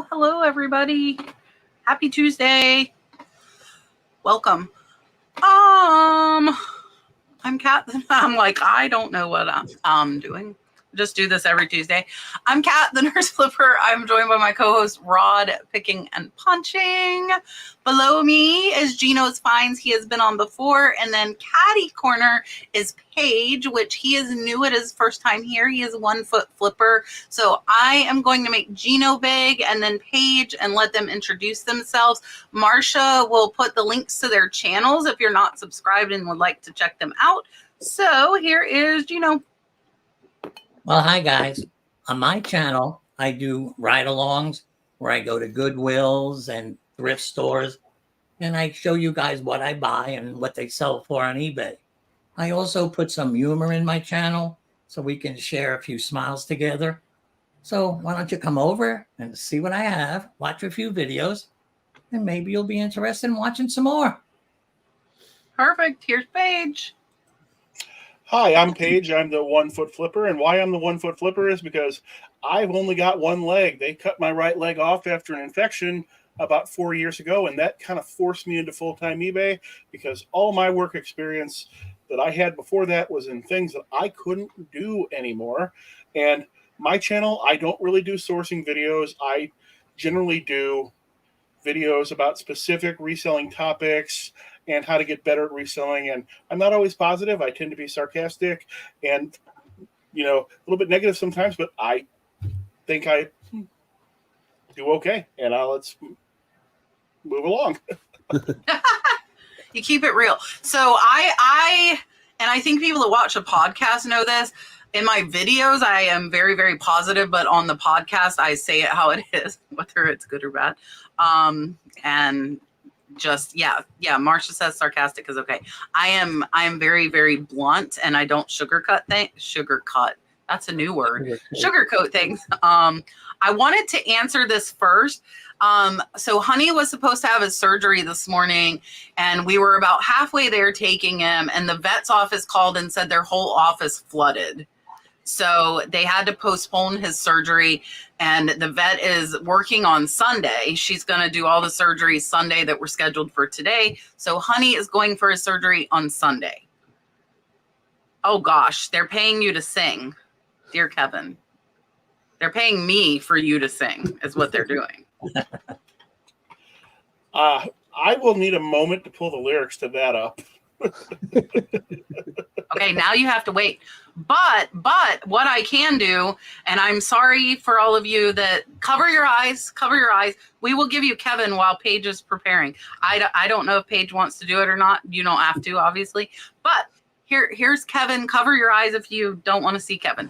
Hello, everybody. Happy Tuesday. Welcome. I'm Kat. I'm like, I don't know what I'm doing. Just do this every Tuesday. I'm Kat, the nurse flipper. I'm joined by my co-host, Rod, picking and punching. Below me is Geno's Finds. He has been on before. And then Catty Corner is Paige, which he is new at his first time here. He is a 1 foot flipper. So I am going to make Geno big and then Paige and let them introduce themselves. Marsha will put the links to their channels if you're not subscribed and would like to check them out. So here is Geno. Well, hi, guys. On my channel, I do ride-alongs where I go to Goodwills and thrift stores, and I show you guys what I buy and what they sell for on eBay. I also put some humor in my channel so we can share a few smiles together. So why don't you come over and see what I have, watch a few videos, and maybe you'll be interested in watching some more. Perfect. Here's Paige. Hi, I'm Paige. I'm the 1 foot flipper. And why I'm the 1 foot flipper is because I've only got one leg. They cut my right leg off after an infection about 4 years ago. And that kind of forced me into full-time eBay because all my work experience that I had before that was in things that I couldn't do anymore. And my channel, I don't really do sourcing videos. I generally do videos about specific reselling topics and how to get better at reselling. And I'm not always positive. I tend to be sarcastic and, a little bit negative sometimes, but I think I do okay. And let's move along. You keep it real. So I think people that watch a podcast know this. In my videos, I am very, very positive, but on the podcast, I say it how it is, whether it's good or bad. And just, yeah. Marsha says sarcastic is okay. I am very, very blunt and I don't sugarcoat things. Sugarcoat. That's a new word. Sugarcoat things. I wanted to answer this first. So Honey was supposed to have his surgery this morning and we were about halfway there taking him and the vet's office called and said their whole office flooded. So they had to postpone his surgery and the vet is working on Sunday. She's going to do all the surgeries Sunday that were scheduled for today. So Honey is going for his surgery on Sunday. Oh gosh, they're paying you to sing, dear Kevin. They're paying me for you to sing is what they're doing. I will need a moment to pull the lyrics to that up. Okay, now you have to wait. But what I can do, and I'm sorry for all of you that cover your eyes. We will give you Kevin while Paige is preparing. I don't know if Paige wants to do it or not. You don't have to, obviously. But here's Kevin. Cover your eyes if you don't want to see Kevin.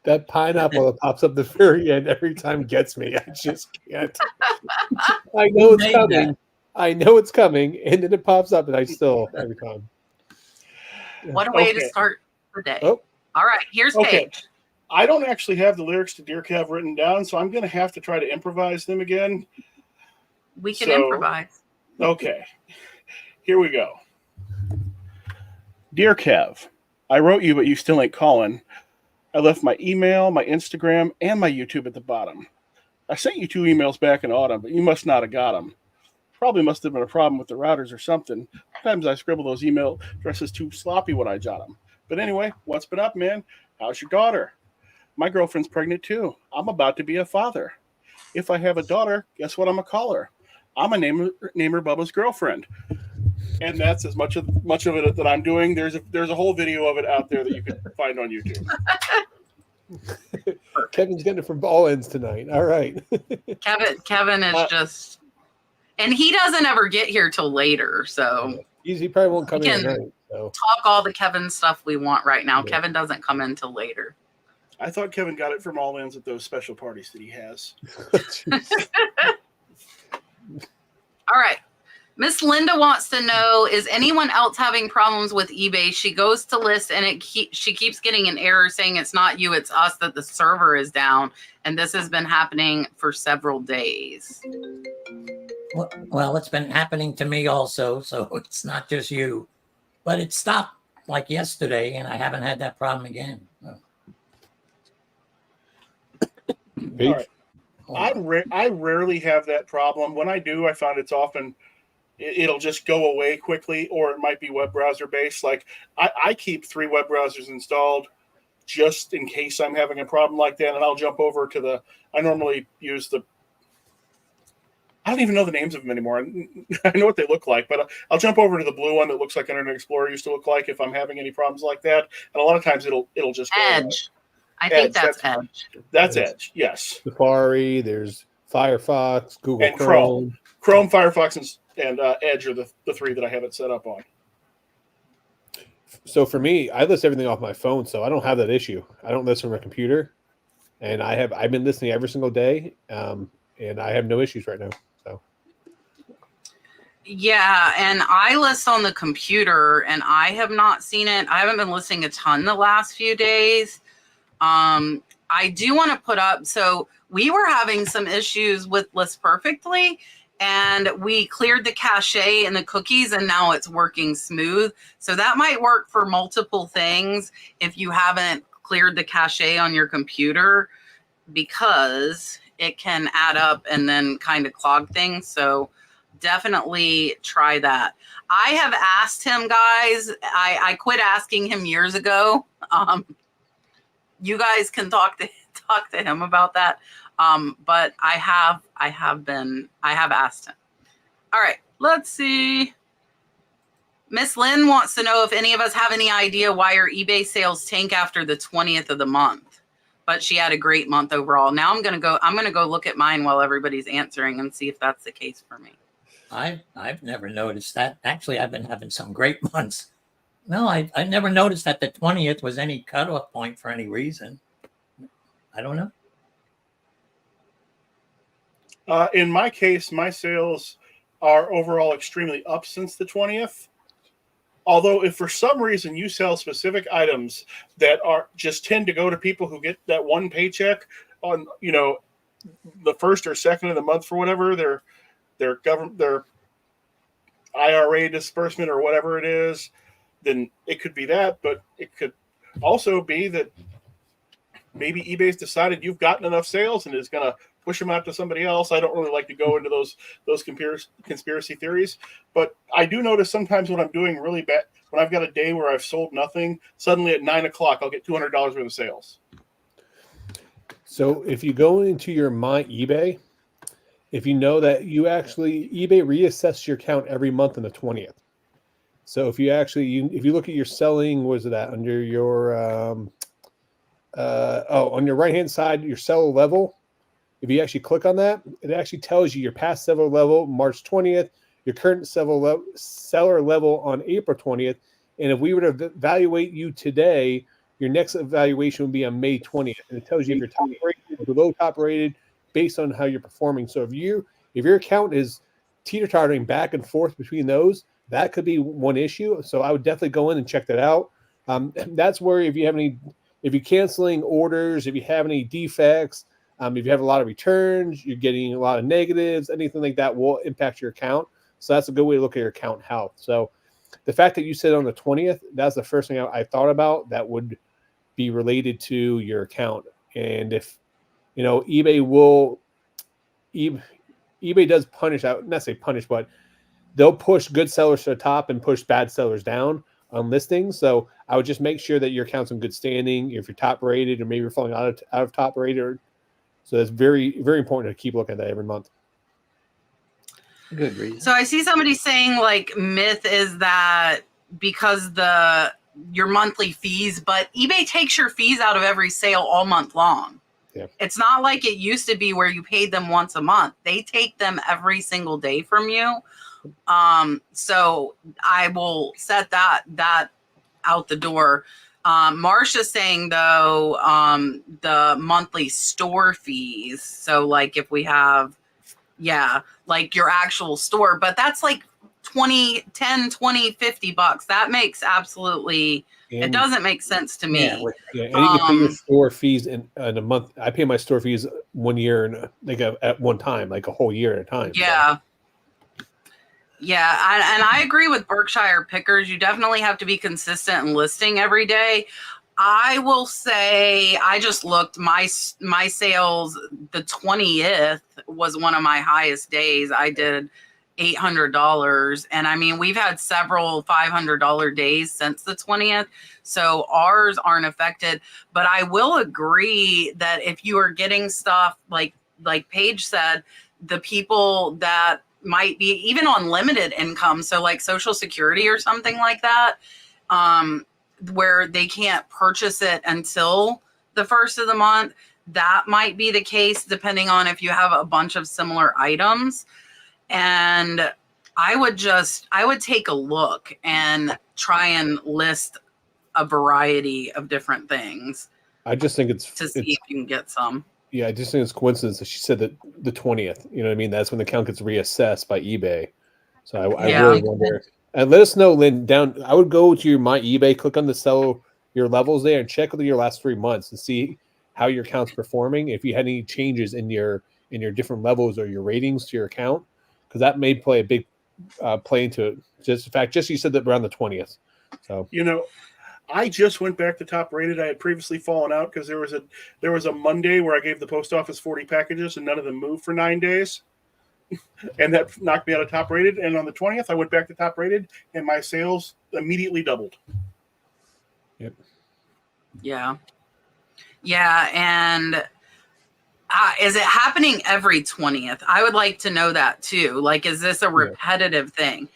That pineapple that pops up the very end every time gets me. I just can't. I know it's coming. I know it's coming, and then it pops up, and I still every time. What a way to start the day. Oh. All right, here's Paige. I don't actually have the lyrics to Dear Kev written down, so I'm going to have to try to improvise them again. We can improvise. Okay, here we go. Dear Kev, I wrote you, but you still ain't calling. I left my email, my Instagram, and my YouTube at the bottom. I sent you 2 emails back in autumn, but you must not have got them. Probably must have been a problem with the routers or something. Sometimes I scribble those email addresses too sloppy when I jot them. But anyway, what's been up, man? How's your daughter? My girlfriend's pregnant too. I'm about to be a father. If I have a daughter, guess what I'm going to call her? I'm going to name her Bubba's girlfriend. And that's as much of it that I'm doing. There's a whole video of it out there that you can find on YouTube. Kevin's getting it from all ends tonight. All right. Kevin is just And he doesn't ever get here till later, so He probably won't come We in can- tonight. So talk all the Kevin stuff we want right now. Yeah. Kevin doesn't come in till later. I thought Kevin got it from all ends at those special parties that he has. All right. Miss Linda wants to know, is anyone else having problems with eBay? She goes to list and she keeps getting an error saying it's not you, it's us, that the server is down. And this has been happening for several days. Well, it's been happening to me also, so it's not just you. But it stopped like yesterday, and I haven't had that problem again. Paige? All right. I rarely have that problem. When I do, I find it's often it'll just go away quickly, or it might be web browser based. Like I keep 3 web browsers installed just in case I'm having a problem like that, and I'll jump over to I normally use I don't even know the names of them anymore. I know what they look like, but I'll jump over to the blue one that looks like Internet Explorer used to look like if I'm having any problems like that. And a lot of times it'll just go away. Edge. I think that's Edge. That's Edge, yes. Safari, there's Firefox, Google And Chrome. Chrome, Firefox, and Edge are the 3 that I have it set up on. So for me, I list everything off my phone, so I don't have that issue. I don't list from a computer, and I've been listening every single day, and I have no issues right now. So Yeah, and I list on the computer, and I have not seen it. I haven't been listening a ton the last few days. I do want to put up, so we were having some issues with List Perfectly, and we cleared the cache and the cookies, and now it's working smooth. So that might work for multiple things if you haven't cleared the cache on your computer, because it can add up and then kind of clog things. So definitely try that. I have asked him, guys, I quit asking him years ago. You guys can talk to him about that. But I have asked him. All right, let's see. Miss Lynn wants to know if any of us have any idea why her eBay sales tank after the 20th of the month. But she had a great month overall. Now I'm gonna go look at mine while everybody's answering and see if that's the case for me. I've never noticed that. Actually, I've been having some great months. No, I never noticed that the 20th was any cutoff point for any reason. I don't know. In my case, my sales are overall extremely up since the 20th. Although if for some reason you sell specific items that just tend to go to people who get that one paycheck on, the first or second of the month for whatever their IRA disbursement or whatever it is, then it could be that. But it could also be that maybe eBay's decided you've gotten enough sales and is going to push them out to somebody else. I don't really like to go into those conspiracy theories, but I do notice sometimes when I'm doing really bad, when I've got a day where I've sold nothing, suddenly at 9 o'clock, I'll get $200 worth of sales. So if you go into your My eBay, if you know that eBay reassesses your account every month on the 20th. So if you look at your selling, was it that under your, on your right-hand side, your seller level, if you actually click on that, it actually tells you your past seller level, March 20th, your current seller level on April 20th. And if we were to evaluate you today, your next evaluation would be on May 20th. And it tells you if you're top rated or below top rated based on how you're performing. So if your account is teeter-tottering back and forth between those, that could be one issue. So I would definitely go in and check that out. That's where if you're canceling orders, if you have any defects, if you have a lot of returns, you're getting a lot of negatives, anything like that will impact your account. So that's a good way to look at your account health. So the fact that you said on the 20th, that's the first thing I thought about that would be related to your account. And if, eBay does punish out, not say punish, but they'll push good sellers to the top and push bad sellers down on listings. So I would just make sure that your account's in good standing. If you're top rated or maybe you're falling out of top rated. So that's very, very important to keep looking at that every month. Good reason. So I see somebody saying like myth is that because your monthly fees, but eBay takes your fees out of every sale all month long. Yeah. It's not like it used to be where you paid them once a month. They take them every single day from you. So I will set that out the door. Marcia's saying though, the monthly store fees. So like if we have, like your actual store, but that's like 10, 20, $50. That makes absolutely, it doesn't make sense to me. Yeah, And you can pay your store fees in a month. I pay my store fees 1 year and like at one time, like a whole year at a time. Yeah. So. Yeah, and I agree with Berkshire Pickers. You definitely have to be consistent in listing every day. I will say, I just looked, my sales, the 20th was one of my highest days. I did $800. And I mean, we've had several $500 days since the 20th. So ours aren't affected. But I will agree that if you are getting stuff like Paige said, the people that might be even on limited income, so like Social Security or something like that, where they can't purchase it until the first of the month, that might be the case depending on if you have a bunch of similar items. And I would take a look and try and list a variety of different things. I just think it's to see if you can get some. Yeah, I just think it's coincidence that she said that the 20th, you know what I mean? That's when the account gets reassessed by eBay. So I really wonder. And let us know, Lynn, down. I would go to my eBay, click on the sell your levels there and check your last 3 months and see how your account's performing. If you had any changes in your different levels or your ratings to your account, because that may play a big play into it. Just the fact, you said that around the 20th. So, I just went back to top rated. I had previously fallen out because there was a Monday where I gave the post office 40 packages and none of them moved for 9 days. And that knocked me out of top rated. And on the 20th, I went back to top rated and my sales immediately doubled. Yep. Yeah. Yeah. And is it happening every 20th? I would like to know that too. Like, is this a repetitive thing?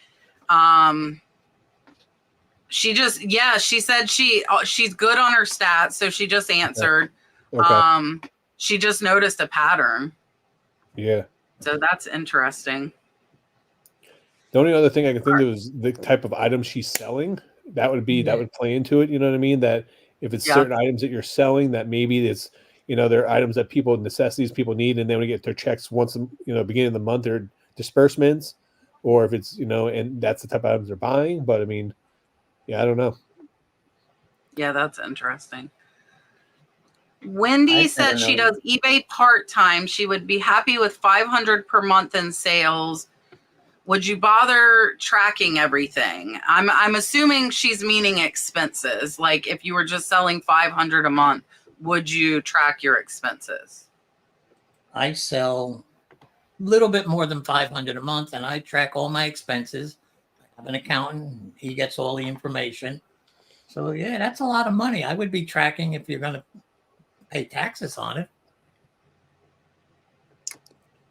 She said she's good on her stats. So she just answered. Okay. She just noticed a pattern. Yeah. So that's interesting. The only other thing I can think of is the type of item she's selling. That would play into it. You know what I mean? That if it's certain items that you're selling, that maybe it's, they're items that necessities people need, and they want to get their checks once, beginning of the month or disbursements, or if it's, and that's the type of items they're buying. But I mean, I don't know. Yeah, that's interesting. Wendy said she does eBay part-time. She would be happy with $500 per month in sales. Would you bother tracking everything? I'm assuming she's meaning expenses. Like if you were just selling $500 a month, would you track your expenses? I sell a little bit more than $500 a month, and I track all my expenses. I have an accountant. He gets all the information. So, yeah, that's a lot of money. I would be tracking if you're going to pay taxes on it.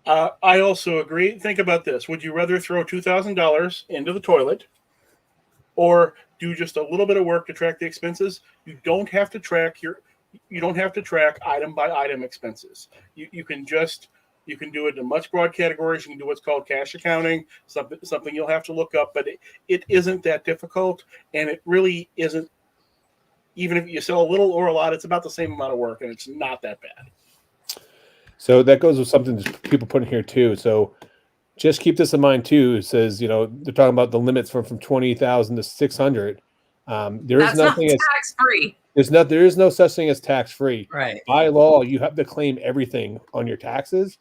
I also agree. Think about this. Would you rather throw $2,000 into the toilet or do just a little bit of work to track the expenses? You don't have to track item by item expenses. You can do it in much broad categories. You can do what's called cash accounting, something you'll have to look up, but it isn't that difficult, and it really isn't. Even if you sell a little or a lot, it's about the same amount of work, and it's not that bad. So that goes with something that people put in here too. So just keep this in mind too. It says, they're talking about the limits from 20,000 to 600. There is nothing as tax free. There is no such thing as tax free. Right. By law, you have to claim everything on your taxes.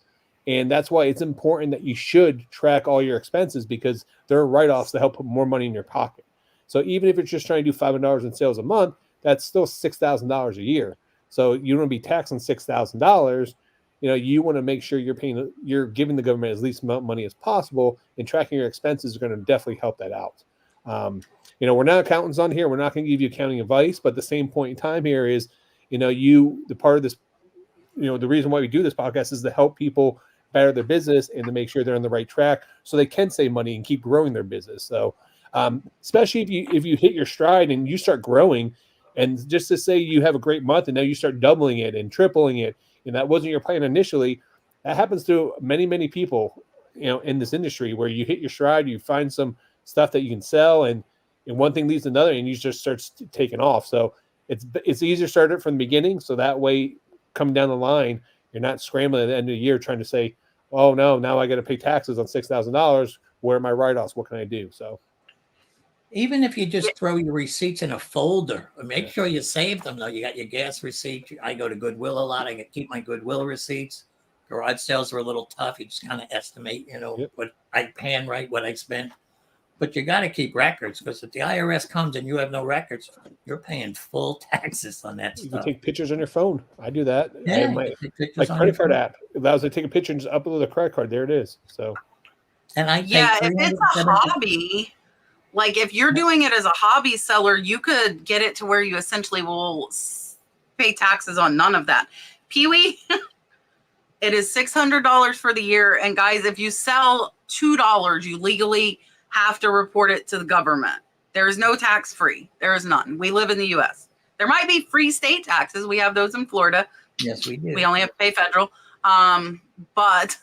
And that's why it's important that you should track all your expenses, because there are write-offs to help put more money in your pocket. So even if you're just trying to do $500 in sales a month, that's still $6,000 a year. So you don't want to be taxing $6,000. You want to make sure you're giving the government as least amount of money as possible, and tracking your expenses is going to definitely help that out. We're not accountants on here. We're not going to give you accounting advice, but the same point in time here is, the part of this, the reason why we do this podcast is to help people better their business and to make sure they're on the right track so they can save money and keep growing their business. So, especially if you hit your stride and you start growing, and just to say you have a great month and now you start doubling it and tripling it, and that wasn't your plan initially, that happens to many, many people, in this industry, where you hit your stride, you find some stuff that you can sell, and one thing leads to another, and you just start taking off. So it's easier to start it from the beginning. So that way, coming down the line, you're not scrambling at the end of the year trying to say, oh no, now I got to pay taxes on $6,000. Where are my write-offs? What can I do? So Even if you just throw your receipts in a folder, make sure you save them though. You got your gas receipt. I go to Goodwill a lot. I keep my Goodwill receipts. Garage sales are a little tough. You just kind of estimate, what I pan right, what I spent. But you got to keep records, because if the IRS comes and you have no records, you're paying full taxes on that you stuff. can take pictures on your phone. I do that. Yeah, I have my credit card app. It allows me to take a picture and just upload the credit card. There it is. So, and I if it's a hobby, like if you're doing it as a hobby seller, you could get it to where you essentially will pay taxes on none of that. Pee-wee, it is $600 for the year. And guys, if you sell $2, you legally have to report it to the government. There is no tax free. There is none. We live in the US. There might be free state taxes. We have those in Florida. Yes, we do. We only have to pay federal. But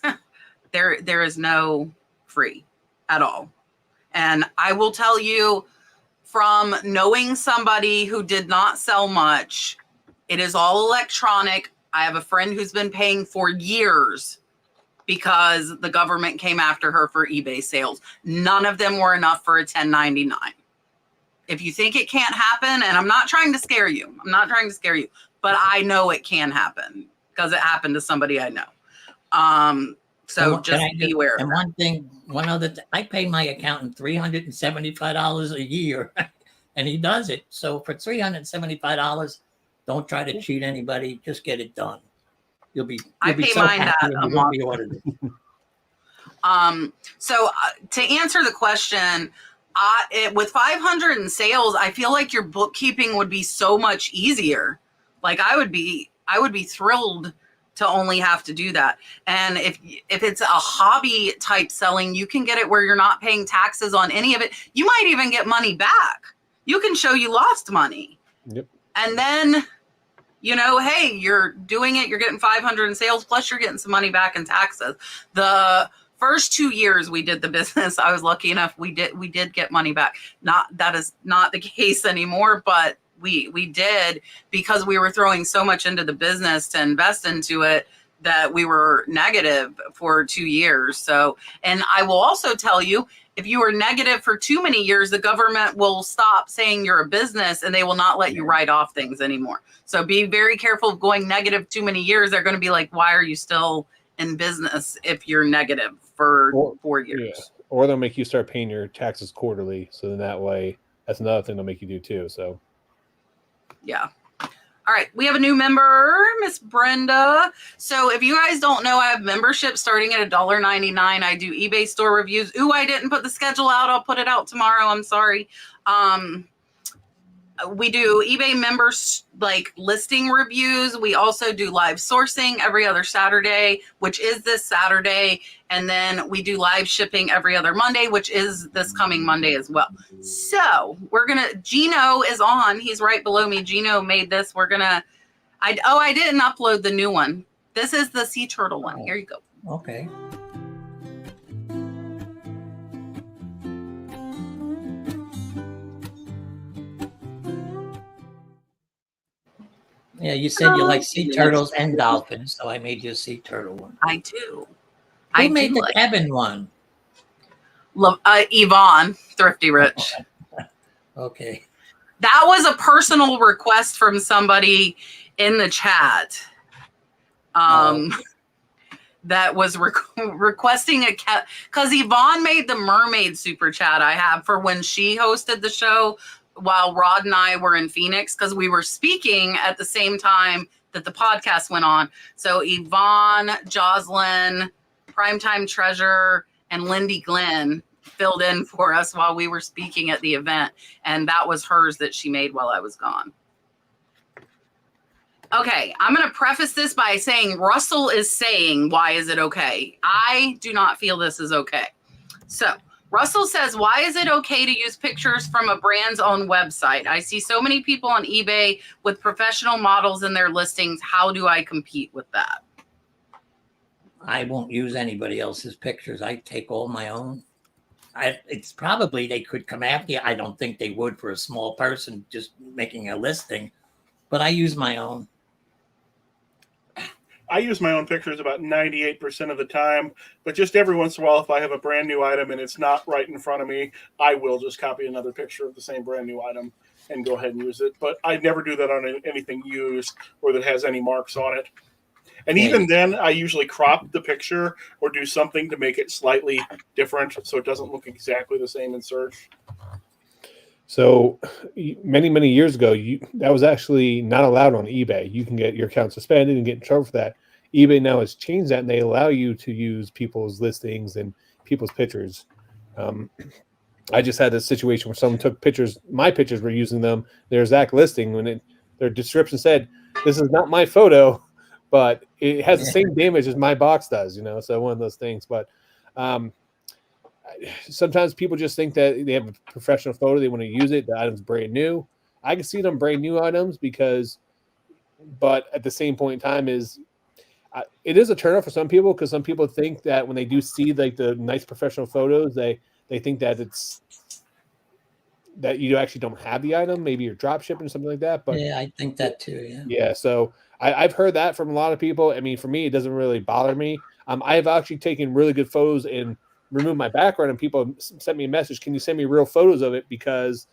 there is no free at all. And I will tell you, from knowing somebody who did not sell much, it is all electronic. I have a friend who's been paying for years because the government came after her for eBay sales. None of them were enough for a 1099. If you think it can't happen, and I'm not trying to scare you, but I know it can happen because it happened to somebody I know. So just be aware. And I pay my accountant $375 a year, and he does it. So for $375, don't try to cheat anybody. Just get it done. You'll be so happy when you be ordered. So to answer the question, with 500 in sales, I feel like your bookkeeping would be so much easier. Like I would be thrilled to only have to do that. And if it's a hobby type selling, you can get it where you're not paying taxes on any of it. You might even get money back. You can show you lost money. Yep. And then, hey, you're doing it, you're getting 500 in sales, plus you're getting some money back in taxes. The first 2 years we did the business, I was lucky enough, we did get money back. That is not the case anymore, but we did, because we were throwing so much into the business to invest into it that we were negative for 2 years. So, and I will also tell you, if you are negative for too many years, the government will stop saying you're a business and they will not let you write off things anymore. So be very careful of going negative too many years. They're going to be like, why are you still in business if you're negative for 4 years? Yeah. Or they'll make you start paying your taxes quarterly. So then that way, that's another thing they'll make you do too. So. Yeah. All right. We have a new member, Miss Brenda. So if you guys don't know, I have membership starting at $1.99. I do eBay store reviews. Ooh, I didn't put the schedule out. I'll put it out tomorrow. I'm sorry. We do eBay members like listing reviews. We also do live sourcing every other Saturday, which is this Saturday. And then we do live shipping every other Monday, which is this coming Monday as well. So Geno is on. He's right below me. Geno made this. I didn't upload the new one. This is the sea turtle one. Here you go. Okay. Yeah, you said you like sea turtles and dolphins, so I made you a sea turtle one. I do. Who made the Kevin one? Yvonne, Thrifty Rich. Okay. That was a personal request from somebody in the chat. That was requesting a cat, because Yvonne made the mermaid super chat I have for when she hosted the show while Rod and I were in Phoenix, because we were speaking at the same time that the podcast went on. So Yvonne, Jocelyn, Primetime Treasure, and Lindy Glenn filled in for us while we were speaking at the event. And that was hers that she made while I was gone. Okay, I'm going to preface this by saying Russell is saying, why is it okay? I do not feel this is okay. So Russell says, why is it okay to use pictures from a brand's own website? I see so many people on eBay with professional models in their listings. How do I compete with that? I won't use anybody else's pictures. I take all my own. It's probably they could come after you. I don't think they would for a small person just making a listing, but I use my own. I use my own pictures about 98% of the time, but just every once in a while, if I have a brand new item and it's not right in front of me, I will just copy another picture of the same brand new item and go ahead and use it. But I never do that on anything used or that has any marks on it. And even then, I usually crop the picture or do something to make it slightly different so it doesn't look exactly the same in search. So many years ago, that was actually not allowed on eBay. You can get your account suspended and get in trouble for that. eBay now has changed that, and they allow you to use people's listings and people's pictures. I just had a situation where someone took pictures. My pictures were using them. Their exact listing when their description said, "This is not my photo, but it has the same damage as my box does." So one of those things. But sometimes people just think that they have a professional photo, they want to use it, the item's brand new. I can see it on brand new items but at the same point in time it is a turnoff for some people, because some people think that when they do see like the nice professional photos, they think that that you actually don't have the item, maybe you're drop shipping or something like that. But yeah, I think that too. Yeah. So I've heard that from a lot of people. I mean, for me, it doesn't really bother me. I've actually taken really good photos and remove my background, and people sent me a message, can you send me real photos of it, because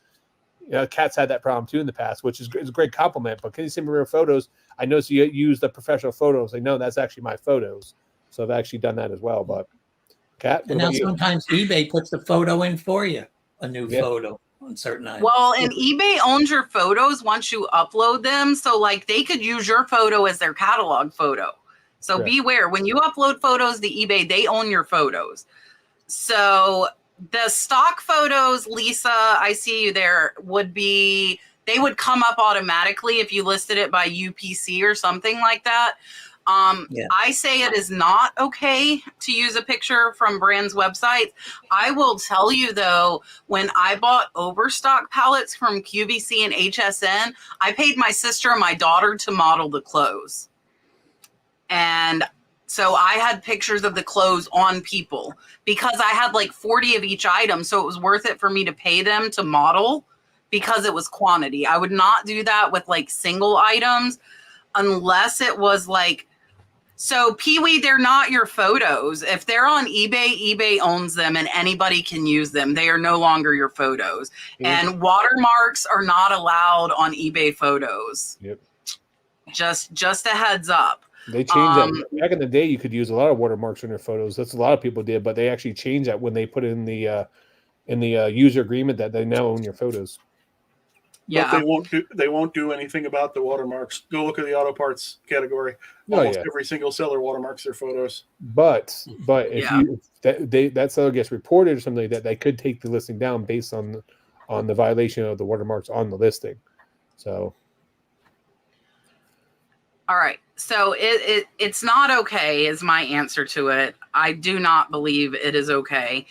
Kat's had that problem too in the past, which is a great compliment, but can you send me real photos? I noticed you use the professional photos. Like, no, that's actually my photos. So I've actually done that as well. But Kat, And now sometimes eBay puts the photo in for you, a new photo on certain items. Well, and eBay owns your photos once you upload them, so like they could use your photo as their catalog photo. So beware, when you upload photos to eBay, they own your photos. So the stock photos, Lisa, I see you there, they would come up automatically if you listed it by UPC or something like that. I say it is not okay to use a picture from brands' websites. I will tell you though, when I bought overstock pallets from QVC and HSN, I paid my sister and my daughter to model the clothes. And so I had pictures of the clothes on people because I had like 40 of each item. So it was worth it for me to pay them to model because it was quantity. I would not do that with like single items unless it was like, so Pee-wee, they're not your photos. If they're on eBay, eBay owns them and anybody can use them. They are no longer your photos. And watermarks are not allowed on eBay photos. Yep. Just a heads up. They changed that. Back in the day, you could use a lot of watermarks on your photos. That's a lot of people did, but they actually changed that when they put in the user agreement that they now own your photos. Yeah, but they won't do anything about the watermarks. Go look at the auto parts category. Almost every single seller watermarks their photos. But if that seller gets reported or something like that, they could take the listing down based on the violation of the watermarks on the listing. So. All right. So it's not okay is my answer to it. I do not believe it is okay.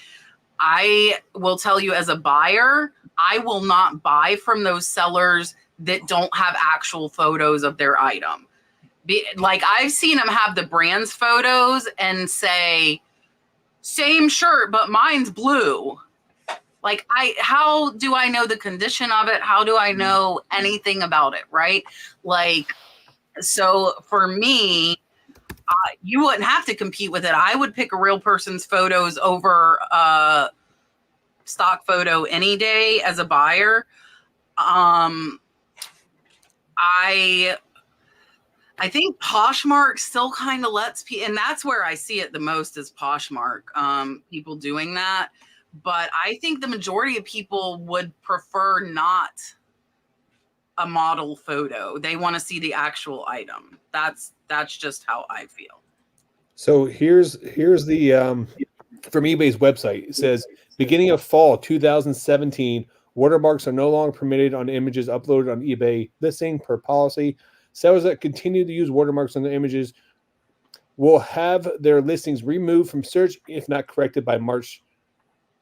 I will tell you as a buyer, I will not buy from those sellers that don't have actual photos of their item. Like I've seen them have the brand's photos and say, same shirt, but mine's blue. Like how do I know the condition of it? How do I know anything about it? Right? Like, so for me, you wouldn't have to compete with it. I would pick a real person's photos over a stock photo any day as a buyer. I think Poshmark still kind of lets people, and that's where I see it the most is Poshmark, people doing that. But I think the majority of people would prefer not a model photo. They want to see the actual item. That's just how I feel. So here's the from eBay's website. It says beginning of fall 2017, watermarks are no longer permitted on images uploaded on eBay listing per policy. Sellers that continue to use watermarks on their images will have their listings removed from search if not corrected by March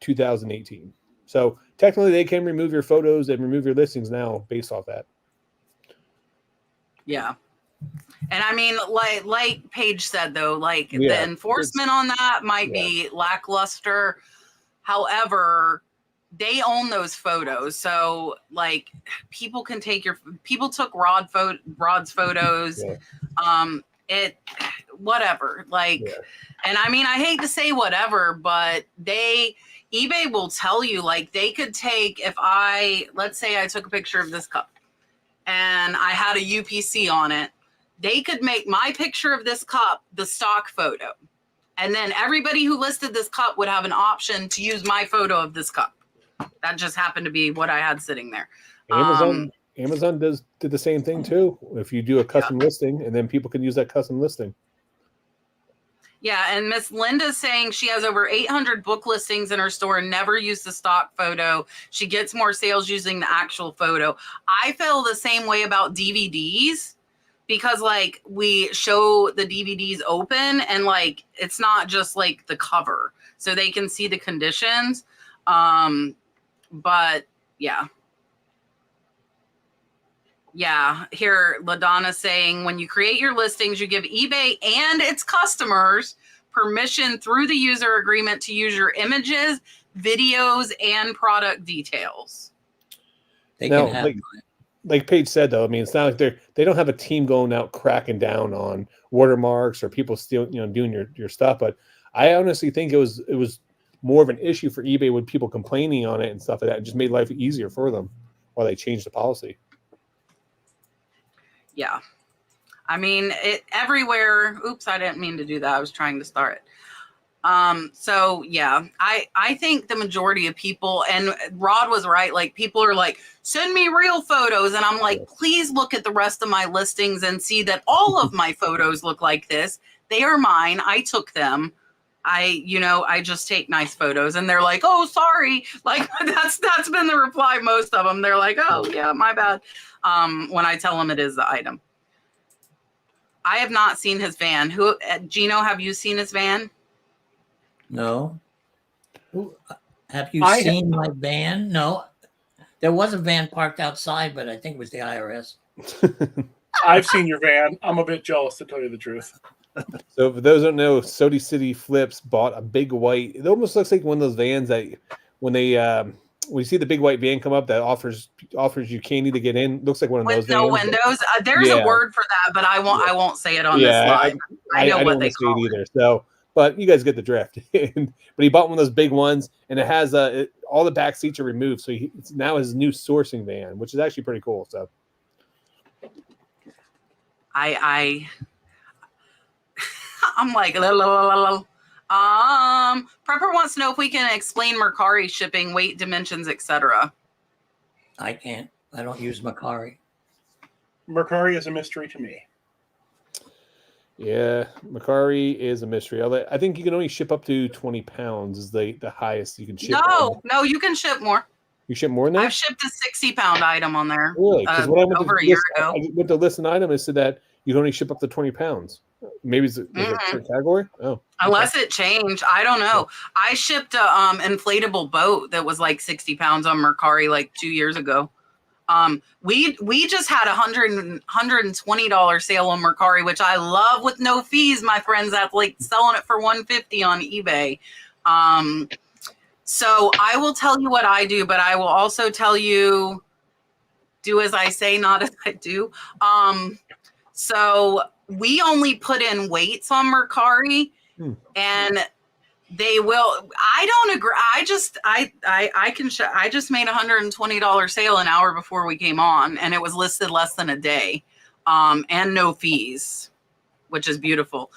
2018. So technically they can remove your photos and remove your listings now based off that. Yeah. And I mean, like Paige said, though, like Yeah, the enforcement on that might be lackluster. However, they own those photos. So like people can take people took Rod's photos. Yeah. Whatever. Like, and I mean, I hate to say whatever, but eBay will tell you, like, they could take, let's say I took a picture of this cup and I had a UPC on it, they could make my picture of this cup the stock photo. And then everybody who listed this cup would have an option to use my photo of this cup. That just happened to be what I had sitting there. Amazon did the same thing too. If you do a custom listing, and then people can use that custom listing. Yeah, and Miss Linda's saying she has over 800 book listings in her store and never used the stock photo. She gets more sales using the actual photo. I feel the same way about DVDs because, like, we show the DVDs open and, like, it's not just, like, the cover. So they can see the conditions. But, yeah. Yeah, here LaDonna saying when you create your listings, you give eBay and its customers permission through the user agreement to use your images, videos, and product details. They can have like Paige said, though, I mean, it's not like they don't have a team going out cracking down on watermarks or people still doing your stuff. But I honestly think it was more of an issue for eBay with people complaining on it and stuff like that. It just made life easier for them while they changed the policy. Yeah. I mean, it everywhere. Oops, I didn't mean to do that. I was trying to start it. So yeah, I think the majority of people, and Rod was right, like people are like, send me real photos. And I'm like, please look at the rest of my listings and see that all of my photos look like this. They are mine. I took them. I just take nice photos. And they're like, oh, sorry. Like that's been the reply. Most of them, they're like, oh yeah, my bad. When I tell them it is the item. I have not seen his van. Geno, have you seen his van? No. Have you seen my van? No. There was a van parked outside, but I think it was the IRS. I've seen your van. I'm a bit jealous, to tell you the truth. So for those who don't know, Sody City Flips bought a big white. It almost looks like one of those vans that when you see the big white van come up that offers you candy to get in, looks like one of those. With no windows. There's a word for that, but I won't say it on this live. I know what they call it either. So, but you guys get the drift. But he bought one of those big ones, and it has all the back seats are removed, so it's now his new sourcing van, which is actually pretty cool. So, I'm like, Prepper wants to know if we can explain Mercari shipping, weight, dimensions, etc. I can't. I don't use Mercari. Mercari is a mystery to me. Yeah, Mercari is a mystery. I think you can only ship up to 20 pounds is the highest you can ship. No, you can ship more. You ship more than that? I've shipped a 60-pound item on there. Really? Over a year ago. I went to list an item and said that you can only ship up to 20 pounds. Maybe it's a certain category? Oh. Unless it changed. I don't know. I shipped a inflatable boat that was like 60 pounds on Mercari like 2 years ago. We just had $120 sale on Mercari, which I love with no fees, my friends. That's like selling it for $150 on eBay. So I will tell you what I do, but I will also tell you, do as I say, not as I do. So we only put in weights on Mercari, and they will. I don't agree. I just made $120 sale an hour before we came on, and it was listed less than a day, and no fees, which is beautiful.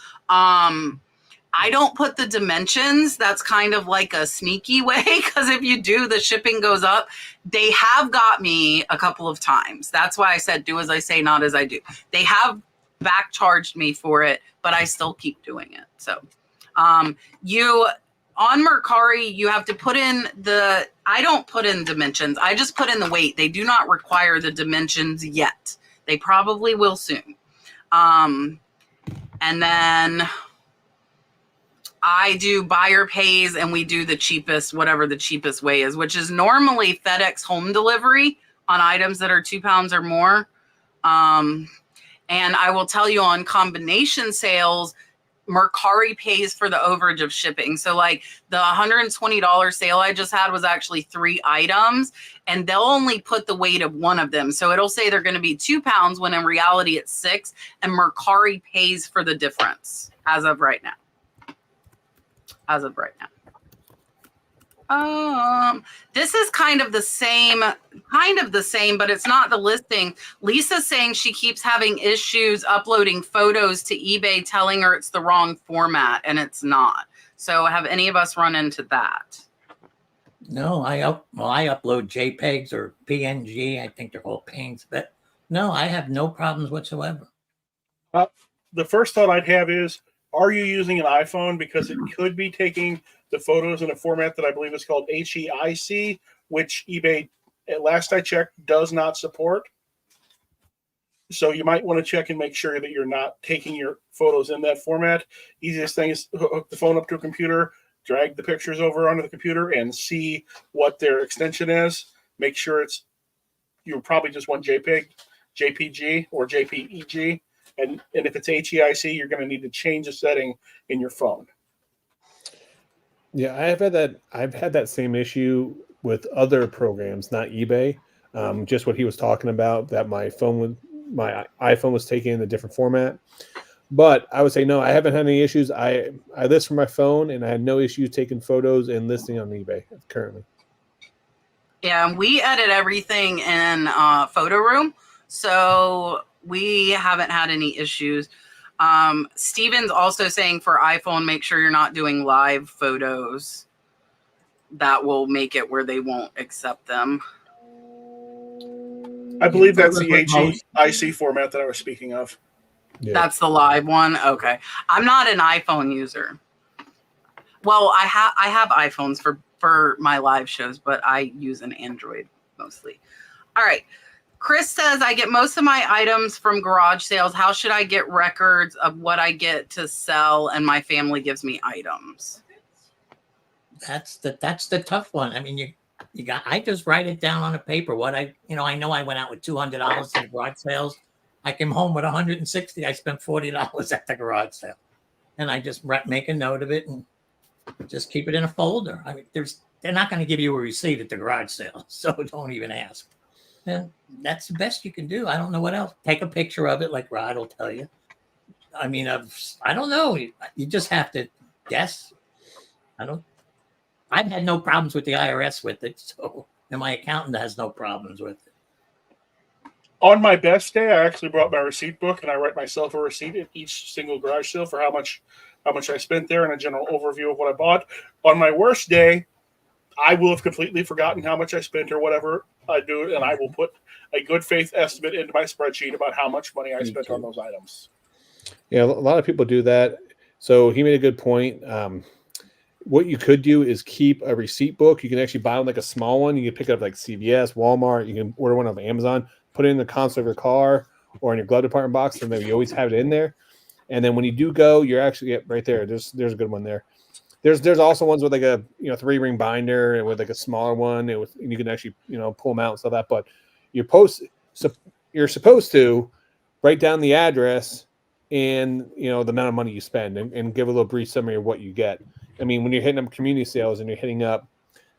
I don't put the dimensions. That's kind of like a sneaky way, because if you do, the shipping goes up. They have got me a couple of times. That's why I said, do as I say, not as I do. They have back charged me for it, but I still keep doing it. So you on Mercari, you have to put in I don't put in dimensions. I just put in the weight. They do not require the dimensions yet. They probably will soon. And then I do buyer pays, and we do the cheapest, whatever the cheapest way is, which is normally FedEx home delivery on items that are 2 pounds or more. And I will tell you, on combination sales, Mercari pays for the overage of shipping. So like the $120 sale I just had was actually 3 items, and they'll only put the weight of one of them. So it'll say they're going to be 2 pounds when in reality it's 6, and Mercari pays for the difference as of right now. This is kind of the same, but it's not the listing. Lisa's saying she keeps having issues uploading photos to eBay, telling her it's the wrong format, and it's not. So have any of us run into that? No, I upload JPEGs or PNG. I think they're all pains, but no, I have no problems whatsoever. The first thought I'd have is, are you using an iPhone? Because it could be taking the photos in a format that I believe is called HEIC, which eBay, at last I checked, does not support. So you might want to check and make sure that you're not taking your photos in that format. Easiest thing is hook the phone up to a computer, drag the pictures over onto the computer, and see what their extension is. Make sure you probably just want JPEG, JPG, or JPEG. And if it's HEIC, you're going to need to change a setting in your phone. Yeah, I've had that same issue with other programs, not eBay. Just what he was talking about, that my iPhone was taking in a different format. But I would say no, I haven't had any issues. I list from my phone, and I had no issues taking photos and listing on eBay currently. Yeah, we edit everything in Photo Room, so we haven't had any issues. Steven's also saying for iPhone, make sure you're not doing live photos. That will make it where they won't accept them. I believe that's the HEIC format that I was speaking of. Yeah. That's the live one? Okay. I'm not an iPhone user. Well, I have iPhones for my live shows, but I use an Android mostly. All right. Chris says, I get most of my items from garage sales. How should I get records of what I get to sell and my family gives me items? That's the tough one. I mean, I just write it down on a paper. What I know I went out with $200 in garage sales. I came home with $160. I spent $40 at the garage sale, and I just make a note of it and just keep it in a folder. I mean, they're not going to give you a receipt at the garage sale, so don't even ask. And that's the best you can do. I don't know what else. Take a picture of it, like Rod will tell you. I mean, I don't know. You just have to guess. I've had no problems with the IRS with it, and my accountant has no problems with it. On my best day, I actually brought my receipt book, and I write myself a receipt at each single garage sale for how much I spent there and a general overview of what I bought. On my worst day, I will have completely forgotten how much I spent or whatever I do, and I will put a good faith estimate into my spreadsheet about how much money I spent on those items. Yeah, a lot of people do that. So he made a good point. What you could do is keep a receipt book. You can actually buy one, like a small one. You can pick it up like CVS, Walmart. You can order one off Amazon, put it in the console of your car or in your glove department box, and then you always have it in there. And then when you do go, you're actually right there. There's a good one there. There's also ones with like a 3-ring binder and with like a smaller one, and you can actually pull them out and stuff like that. But you're supposed to write down the address and the amount of money you spend, and give a little brief summary of what you get. I mean, when you're hitting up community sales and you're hitting up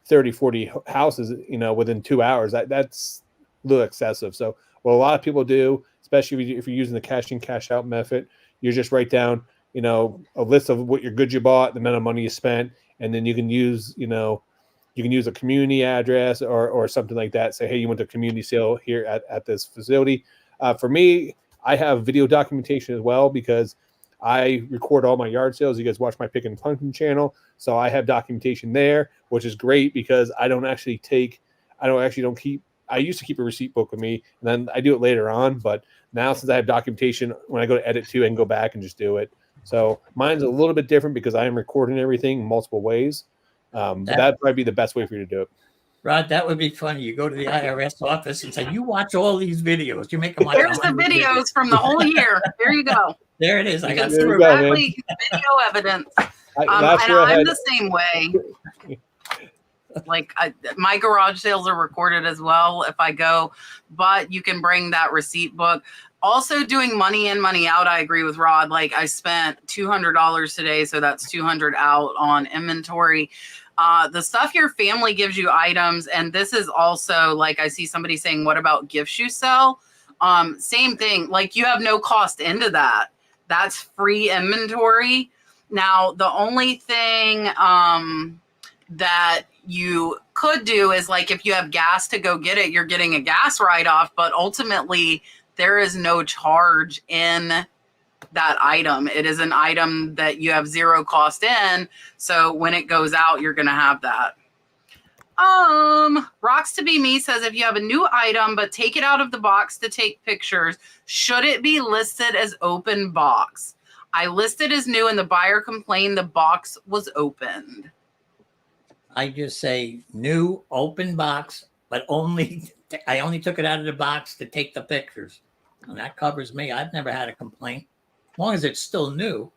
30, 40 houses, within 2 hours, that's a little excessive. So what a lot of people do, especially if you're using the cash in, cash out method, you just write down, a list of what your goods you bought, the amount of money you spent, and then you can use, a community address or something like that. Say, hey, you went to a community sale here at this facility. For me, I have video documentation as well because I record all my yard sales. You guys watch my Pick and Pumpkin channel. So I have documentation there, which is great because I used to keep a receipt book with me, and then I do it later on. But now since I have documentation, when I go to edit too, I can go back and just do it. So mine's a little bit different because I am recording everything multiple ways. But that'd probably be the best way for you to do it. Rod, that would be funny. You go to the IRS office and say, you watch all these videos. You make them watch. There's the videos from the whole year. There you go. There it is. I got directly video evidence. Last And year I I'm had, the same way. Like my garage sales are recorded as well if I go, but you can bring that receipt book. Also doing money in, money out. I agree with Rod. Like I spent $200 today. So that's 200 out on inventory. The stuff your family gives you items. And this is also like, I see somebody saying, what about gifts you sell? Same thing. Like you have no cost into that. That's free inventory. Now, the only thing, that you could do is like if you have gas to go get it, you're getting a gas write-off, but ultimately there is no charge in that item. It is an item that you have zero cost in. So when it goes out, you're going to have that. Rocks to be me says if you have a new item, but take it out of the box to take pictures, should it be listed as open box? I listed as new and the buyer complained the box was opened. I just say new open box, but I only took it out of the box to take the pictures. And that covers me. I've never had a complaint. As long as it's still new.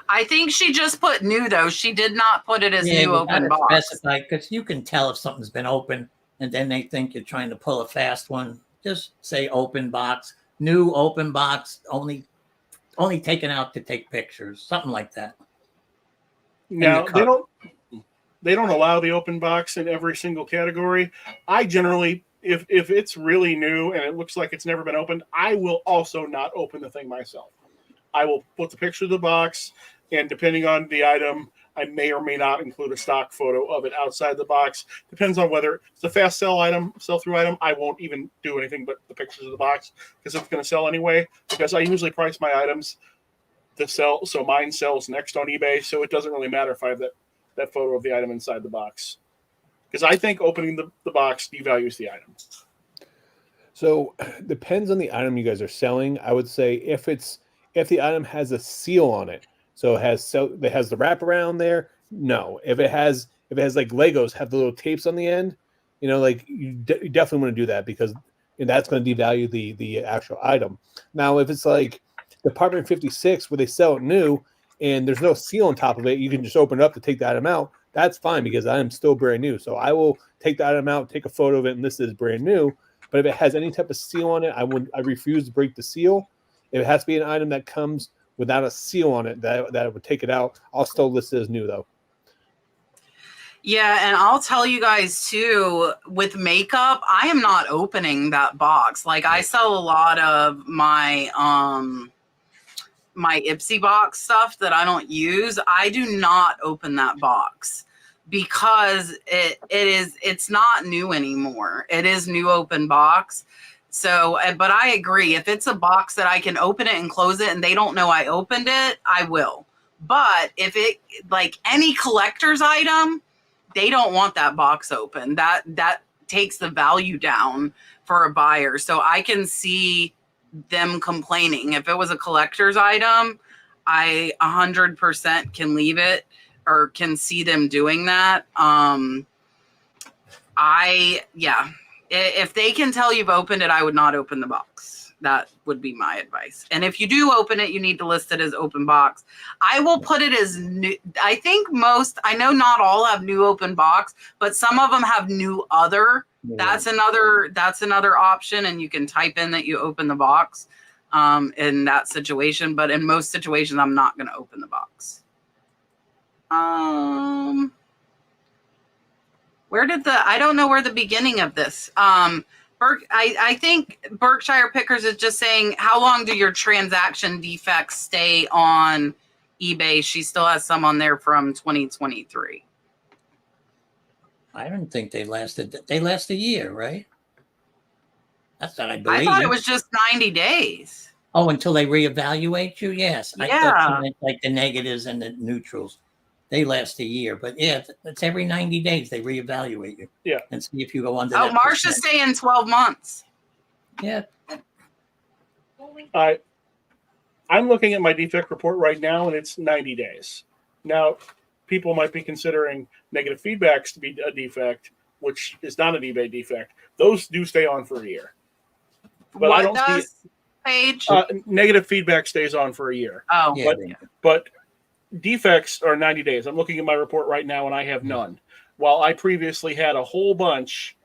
I think she just put new though. She did not put it as new open box. Specify, because you can tell if something's been open and then they think you're trying to pull a fast one. Just say open box, new open box, only taken out to take pictures, something like that. Now they don't allow the open box in every single category. I generally, if it's really new and it looks like it's never been opened, I will also not open the thing myself. I will put the picture of the box, and depending on the item, I may or may not include a stock photo of it outside the box. Depends on whether it's a fast sell-through item. I won't even do anything but the pictures of the box because it's going to sell anyway. Because I usually price my items to sell, so mine sells next on eBay. So it doesn't really matter if I have that photo of the item inside the box, because I think opening the box devalues the item. so depends on the item you guys are selling. I would say if the item has a seal on it, so it has the wraparound there. No, if it has like Legos have the little tapes on the end, like you definitely want to do that because that's going to devalue the actual item. Now, if it's like Department 56 where they sell it new and there's no seal on top of it, you can just open it up to take the item out. That's fine because the item's still brand new. So I will take the item out, take a photo of it, and this is brand new. But if it has any type of seal on it, I refuse to break the seal. If it has to be an item that comes without a seal on it, that would take it out. I'll still list it as new though. Yeah, and I'll tell you guys too, with makeup, I am not opening that box. Like I sell a lot of my my Ipsy box stuff that I don't use. I do not open that box because it's not new anymore. It is new open box. So, but I agree. If it's a box that I can open it and close it and they don't know I opened it, I will. But if it like any collector's item, they don't want that box open. That takes the value down for a buyer. So I can see them complaining. If it was a collector's item, I 100% can leave it or can see them doing that. If they can tell you've opened it, I would not open the box. That would be my advice. And if you do open it, you need to list it as open box. I will put it as new. I think I know not all have new open box, but some of them have new other. That's another option. And you can type in that you open the box in that situation. But in most situations, I'm not going to open the box. I don't know where the beginning of this. I think Berkshire Pickers is just saying, how long do your transaction defects stay on eBay? She still has some on there from 2023. I don't think they lasted. They last a year, right? That's what I believe. I thought it was just 90 days. Oh, until they reevaluate you? Yes. Yeah. I thought you meant like the negatives and the neutrals. They last a year, but yeah, it's every 90 days they reevaluate you. Yeah. And see if you go under. Oh, Marsha's saying 12 months. Yeah. I'm looking at my defect report right now, and it's 90 days. Now, people might be considering negative feedbacks to be a defect, which is not an eBay defect. Those do stay on for a year. But what I don't does, see Paige? negative feedback stays on for a year. Oh, Yeah. But defects are 90 days. I'm looking at my report right now, and I have none. While I previously had a whole bunch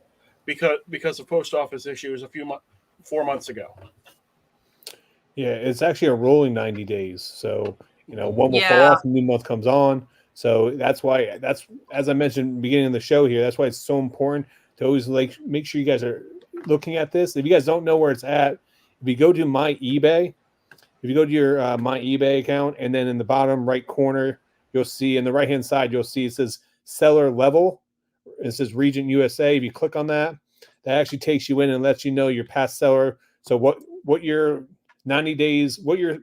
because of post office issues 4 months ago. Yeah, it's actually a rolling 90 days. So, one will fall Yeah. off, a new month comes on. So that's why, as I mentioned at the beginning of the show here, that's why it's so important to always make sure you guys are looking at this. If you guys don't know where it's at, if you go to my eBay, if you go to your my eBay account, and then in the bottom right corner, you'll see in the right-hand side, you'll see it says seller level. It says Region USA. If you click on that, that actually takes you in and lets you know your past seller. So what your 90 days, what your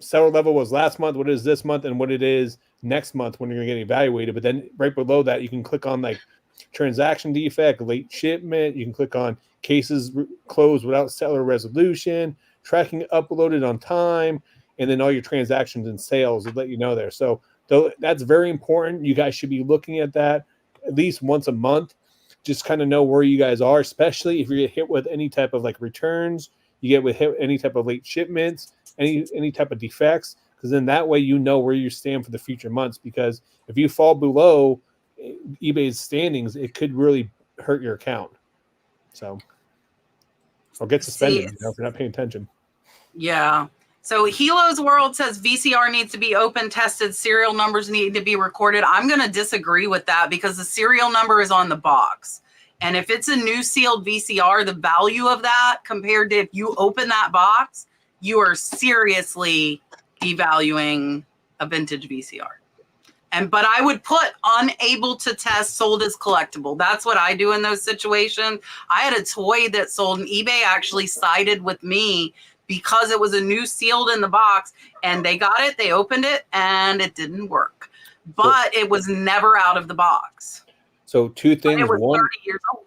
seller level was last month, what it is this month, and what it is next month when you're going to get evaluated. But then right below that, you can click on like transaction defect, late shipment. You can click on cases closed without seller resolution, tracking uploaded on time, and then all your transactions and sales will let you know there. So that's very important. You guys should be looking at that at least once a month. Just kind of know where you guys are, especially if you get hit with any type of like returns, you get with hit any type of late shipments, any type of defects, because then that way you know where you stand for the future months. Because if you fall below eBay's standings, it could really hurt your account. So, or get suspended if you're not paying attention. Yeah. So Hilo's World says VCR needs to be open, tested, serial numbers need to be recorded. I'm going to disagree with that because the serial number is on the box. And if it's a new sealed VCR, the value of that compared to if you open that box, you are seriously devaluing a vintage VCR. But I would put unable to test, sold as collectible. That's what I do in those situations. I had a toy that sold, and eBay actually sided with me because it was a new sealed in the box, and they got it, they opened it, and it didn't work. But it was never out of the box. So two things. It was 30 years old.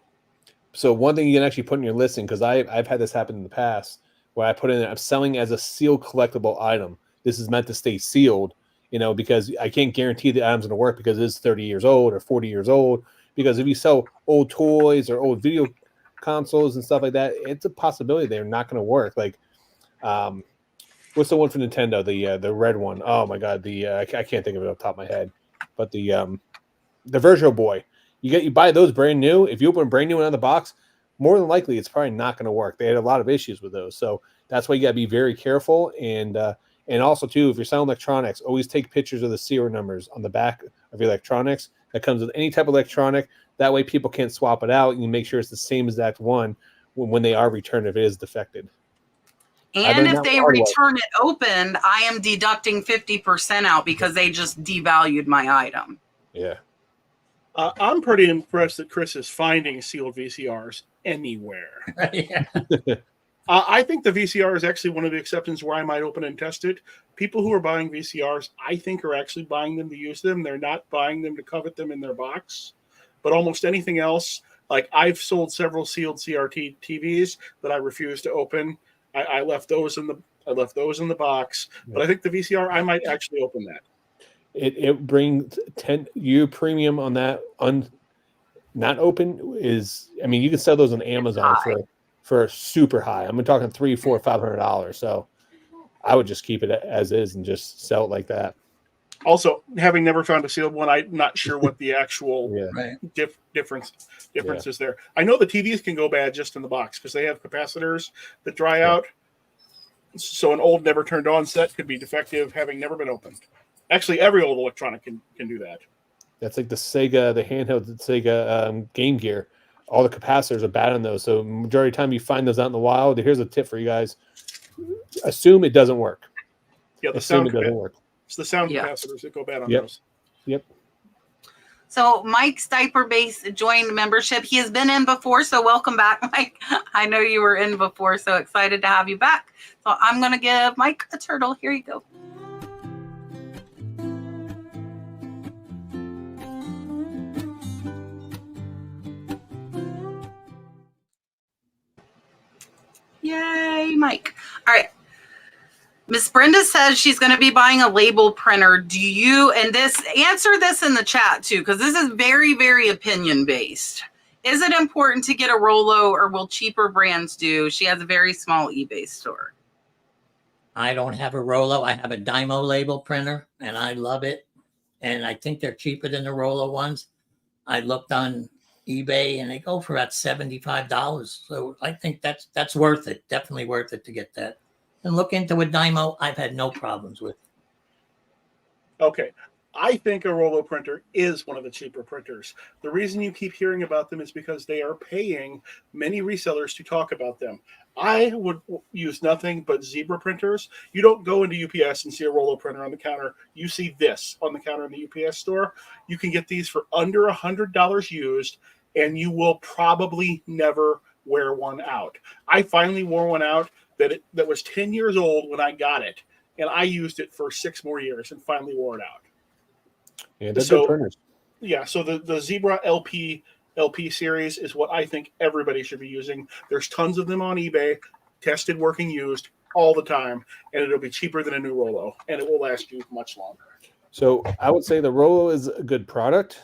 So one thing you can actually put in your listing, because I've had this happen in the past, where I put in, I'm selling as a sealed collectible item. This is meant to stay sealed, because I can't guarantee the item's going to work because it's 30 years old or 40 years old. Because if you sell old toys or old video consoles and stuff like that, it's a possibility they're not going to work. Like, what's the one for Nintendo? The red one. Oh my God, I can't think of it off the top of my head, but the Virtual Boy. You buy those brand new. If you open a brand new one out of the box, more than likely it's probably not going to work. They had a lot of issues with those, so that's why you got to be very careful. And also too, if you're selling electronics, always take pictures of the serial numbers on the back of your electronics that comes with any type of electronic. That way, people can't swap it out, and you make sure it's the same exact one when they are returned if it is defected. And if they return it opened, I am deducting 50% out because they just devalued my item. Yeah. I'm pretty impressed that Chris is finding sealed VCRs anywhere. Yeah. I think the VCR is actually one of the exceptions where I might open and test it. People who are buying VCRs, I think, are actually buying them to use them. They're not buying them to covet them in their box. But almost anything else, like I've sold several sealed CRT TVs that I refuse to open. I left those in the box. Yeah. But I think the VCR, I might actually open that. It brings 10 year premium on that not open is, I mean, you can sell those on Amazon for super high. I'm talking $300, $400, $500. So I would just keep it as is and just sell it like that. Also, having never found a sealed one, I'm not sure what the actual difference is there. I know the TVs can go bad just in the box because they have capacitors that dry out. So an old never turned on set could be defective having never been opened. Actually, every old electronic can do that. That's like the handheld Sega Game Gear. All the capacitors are bad on those. So majority of the time you find those out in the wild. Here's a tip for you guys. Assume it doesn't work. Yeah, assume it doesn't work. It's the sound capacitors that go bad on those. Yep. So Mike Stiper Base joined membership. He has been in before, so welcome back, Mike. I know you were in before, so excited to have you back. So I'm going to give Mike a turtle. Here you go. Yay, Mike. All right. Miss Brenda says she's going to be buying a label printer. Answer this in the chat too, because this is very, very opinion based. Is it important to get a Rolo or will cheaper brands do? She has a very small eBay store. I don't have a Rollo. I have a Dymo label printer, and I love it. And I think they're cheaper than the Rollo ones. I looked on eBay, and they go for about $75. So I think that's worth it. Definitely worth it to get that. And look into a Dymo. I've had no problems with. Okay. I think a Rollo printer is one of the cheaper printers. The reason you keep hearing about them is because they are paying many resellers to talk about them. I would use nothing but Zebra printers. You don't go into UPS and see a Rollo printer on the counter. You see this on the counter in the UPS store. You can get these for under $100 used, and you will probably never wear one out. I finally wore one out that was 10 years old when I got it, and I used it for 6 more years and finally wore it out. Yeah, they're good printers. Yeah, so the Zebra LP series is what I think everybody should be using. There's tons of them on eBay, tested, working, used all the time, and it'll be cheaper than a new Rollo, and it will last you much longer. So I would say the Rollo is a good product.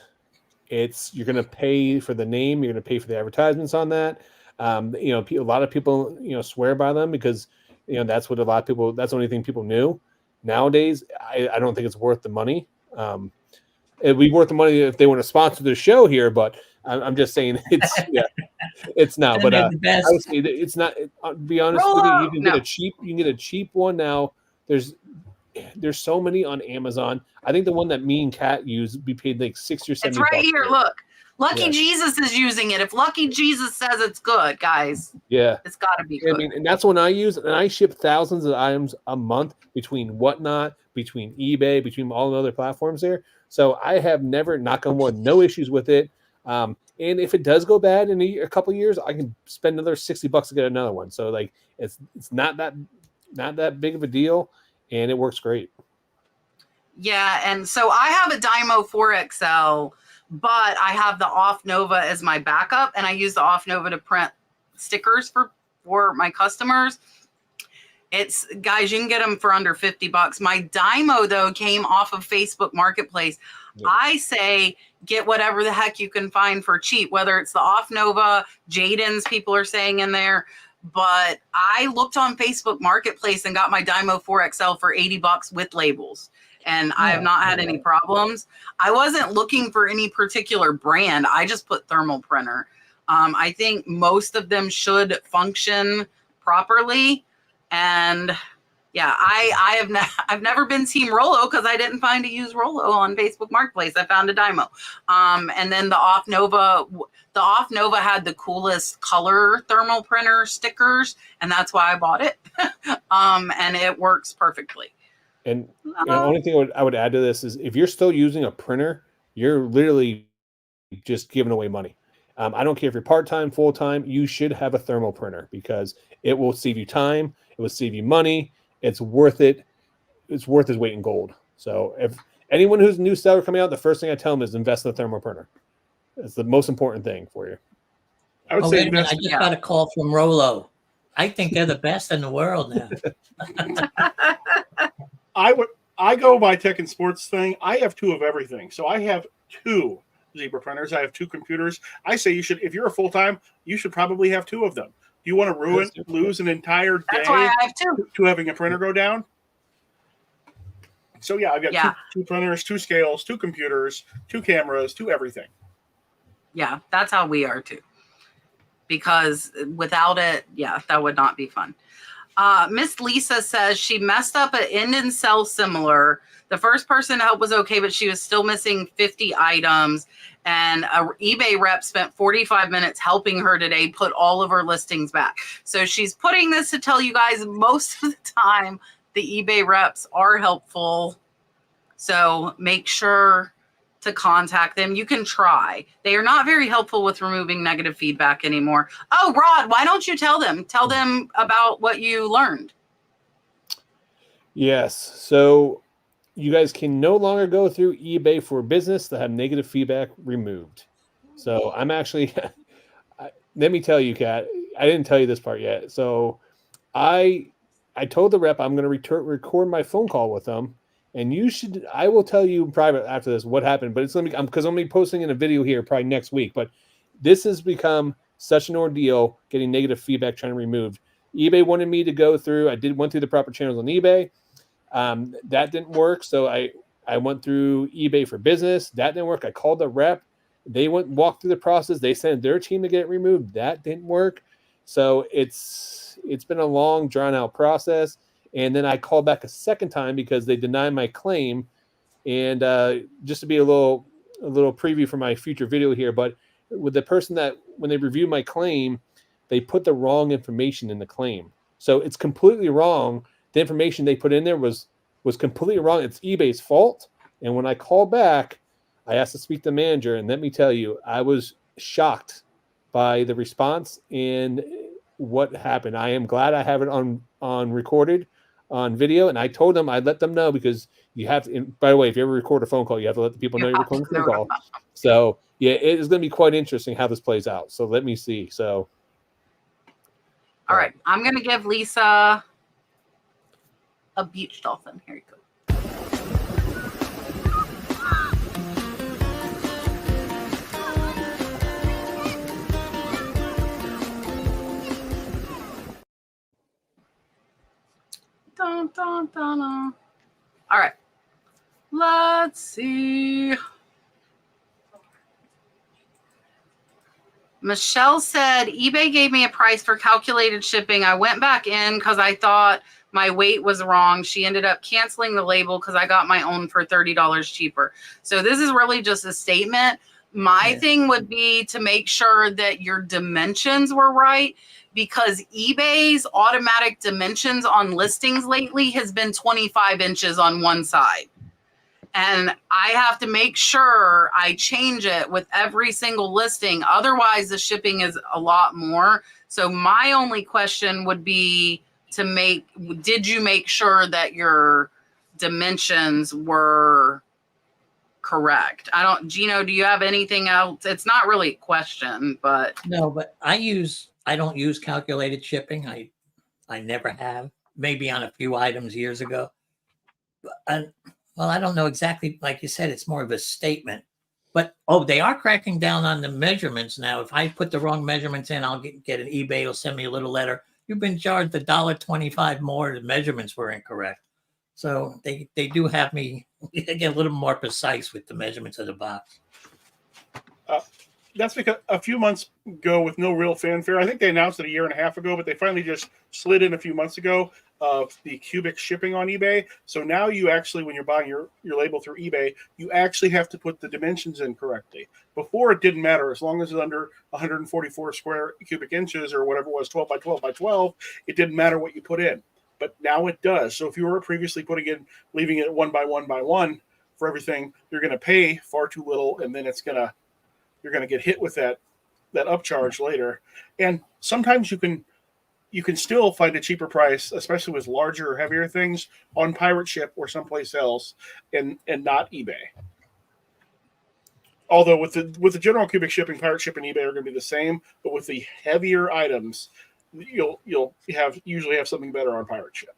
You're going to pay for the name, you're going to pay for the advertisements on that. You know, a lot of people, you know, swear by them because, you know, that's what a lot of people. That's the only thing people knew. Nowadays, I don't think it's worth the money. It'd be worth the money if they want to sponsor the show here, but I'm just saying it's not. But I would say it's not. To be honest with you, you can get a cheap one now. There's so many on Amazon. I think the one that me and Kat use, we paid like $60 or $70. It's right here. Look, Lucky Jesus is using it. If Lucky Jesus says it's good, guys, it's got to be good. I mean, and that's one I use, and I ship thousands of items a month between Whatnot, between eBay, between all the other platforms there. So I have never, knock on wood, no issues with it. And if it does go bad in a couple of years, I can spend another $60 to get another one. So like, it's not that big of a deal, and it works great. Yeah, and so I have a Dymo 4XL, but I have the Off Nova as my backup, and I use the Off Nova to print stickers for my customers. Guys, you can get them for under $50. My Dymo, though, came off of Facebook Marketplace. Yeah. I say get whatever the heck you can find for cheap, whether it's the Off Nova, Jaden's, people are saying in there. But I looked on Facebook Marketplace and got my Dymo 4XL for $80 with labels. And I have not had any problems. I wasn't looking for any particular brand. I just put thermal printer. I think most of them should function properly. And yeah, I've never been Team Rollo because I didn't find a used Rollo on Facebook Marketplace. I found a Dymo. And then the Off Nova had the coolest color thermal printer stickers, and that's why I bought it. And it works perfectly. And the only thing I would add to this is if you're still using a printer, you're literally just giving away money. I don't care if you're part-time, full-time, you should have a thermal printer because it will save you time. It will save you money. It's worth it. It's worth its weight in gold. So if anyone who's a new seller coming out, the first thing I tell them is invest in a thermal printer. It's the most important thing for you. I would say I just got a call from Rollo. I think they're the best in the world now. I go by Tech and Sports thing. I have 2 of everything. So I have 2 Zebra printers. I have 2 computers. I say you should, if you're a full-time, you should probably have 2 of them. Do you want to lose an entire day That's why I have 2. To having a printer go down? So yeah, I've got 2 printers, 2 scales, 2 computers, 2 cameras, 2 everything. Yeah, that's how we are too. Because without it, that would not be fun. Miss Lisa says she messed up an end and sell similar. The first person to help was okay, but she was still missing 50 items. And an eBay rep spent 45 minutes helping her today put all of her listings back. So she's putting this to tell you guys most of the time the eBay reps are helpful. So make sure to contact them. You can try. They are not very helpful with removing negative feedback anymore. Oh, Rod, why don't you tell them? Tell them about what you learned. Yes. So you guys can no longer go through eBay for business to have negative feedback removed. So I'm actually, let me tell you, Kat, I didn't tell you this part yet. So I told the rep I'm going to record my phone call with them. And I will tell you in private after this what happened, but it's going to be, because I'm going to be posting in a video here probably next week. But this has become such an ordeal getting negative feedback trying to remove eBay wanted me to go through. Went through the proper channels on eBay. That didn't work. So I went through eBay for Business. That didn't work. I called the rep. They walked through the process. They sent their team to get it removed. That didn't work. So it's been a long, drawn out process. And then I called back a second time because they denied my claim. And just to be a little preview for my future video here, but with the person that when they reviewed my claim, they put the wrong information in the claim. So it's completely wrong. The information they put in there was completely wrong. It's eBay's fault. And when I called back, I asked to speak to the manager, and let me tell you, I was shocked by the response and what happened. I am glad I have it on recorded on video, and I told them I'd let them know because you have to. And by the way, if you ever record a phone call, you have to let the people know you're recording a phone call. So yeah, it is going to be quite interesting how this plays out. So let me see. So, all right, I'm going to give Lisa a beach dolphin. Here you go. Dun, dun, dun, dun. All right. Let's see. Michelle said, eBay gave me a price for calculated shipping. I went back in because I thought my weight was wrong. She ended up canceling the label because I got my own for $30 cheaper. So this is really just a statement. My thing would be to make sure that your dimensions were right, because eBay's automatic dimensions on listings lately has been 25 inches on one side. And I have to make sure I change it with every single listing. Otherwise, the shipping is a lot more. So my only question would be did you make sure that your dimensions were correct? Geno, do you have anything else? It's not really a question, but. No, but I don't use calculated shipping. I never have, maybe on a few items years ago. Well, I don't know exactly. Like you said, it's more of a statement. But, they are cracking down on the measurements now. If I put the wrong measurements in, I'll get an eBay will send me a little letter. You've been charged $1.25 more. The measurements were incorrect. So they do have me get a little more precise with the measurements of the box. That's because a few months ago, with no real fanfare, I think they announced it a year and a half ago, but they finally just slid in a few months ago of the cubic shipping on eBay. So now you actually, when you're buying your label through eBay, you actually have to put the dimensions in correctly. Before, it didn't matter. As long as it's under 144 square cubic inches or whatever it was, 12 by 12 by 12, it didn't matter what you put in. But now it does. So if you were previously leaving it 1 by 1 by 1 for everything, you're going to pay far too little, and then you're going to get hit with that upcharge later. And sometimes you can still find a cheaper price, especially with larger or heavier things, on Pirate Ship or someplace else, and not eBay. Although with the general cubic shipping, Pirate Ship and eBay are going to be the same, but with the heavier items, you'll usually have something better on Pirate Ship.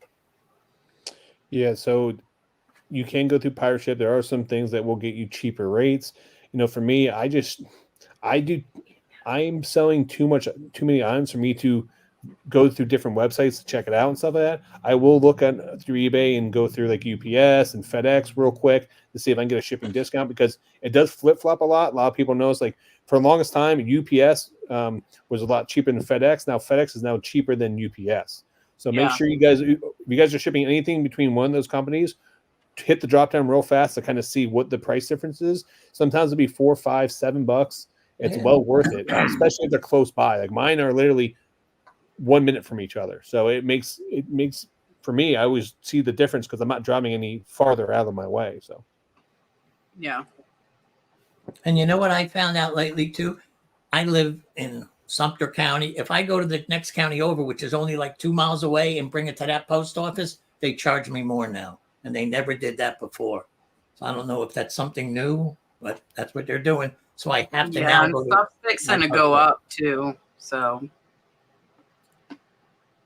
Yeah, so you can go through Pirate Ship. There are some things that will get you cheaper rates. For me, I'm selling too many items for me to go through different websites to check it out and stuff like that. I will look through eBay and go through like UPS and FedEx real quick to see if I can get a shipping discount, because it does flip flop a lot. A lot of people notice, like, for the longest time, UPS was a lot cheaper than FedEx. Now FedEx is now cheaper than UPS. So make sure if you guys are shipping anything between one of those companies, hit the drop down real fast to kind of see what the price difference is. Sometimes it'll be $4, $5, $7. It's well worth it, especially if they're close by. Like mine are literally 1 minute from each other. So it makes for me, I always see the difference because I'm not driving any farther out of my way. So yeah. And you know what I found out lately too? I live in Sumter County. If I go to the next county over, which is only like 2 miles away, and bring it to that post office, they charge me more now. And they never did that before. So I don't know if that's something new, but that's what they're doing. So I have to now and go stuff's fixing to go up too. So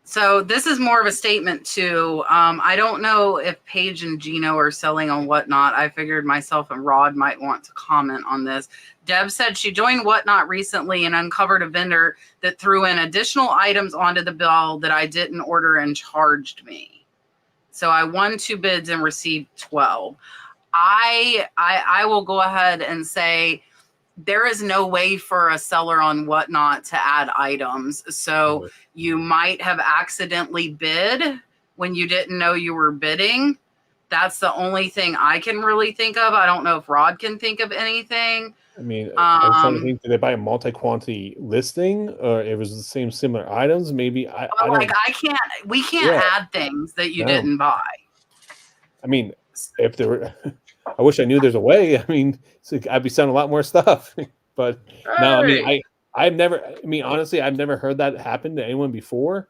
So this is more of a statement too. I don't know if Paige and Geno are selling on Whatnot. I figured myself and Rod might want to comment on this. Deb said she joined Whatnot recently and uncovered a vendor that threw in additional items onto the bill that I didn't order and charged me. So I won 2 bids and received 12. I will go ahead and say there is no way for a seller on Whatnot to add items. So you might have accidentally bid when you didn't know you were bidding. That's the only thing I can really think of. I don't know if Rod can think of anything. I mean, I was trying to think, did they buy a multi-quantity listing, or it was the same similar items? Maybe we can't add things that you didn't buy. I mean, if there were, I wish I knew there's a way. I mean, I'd be selling a lot more stuff. But no, I mean, honestly, I've never heard that happen to anyone before.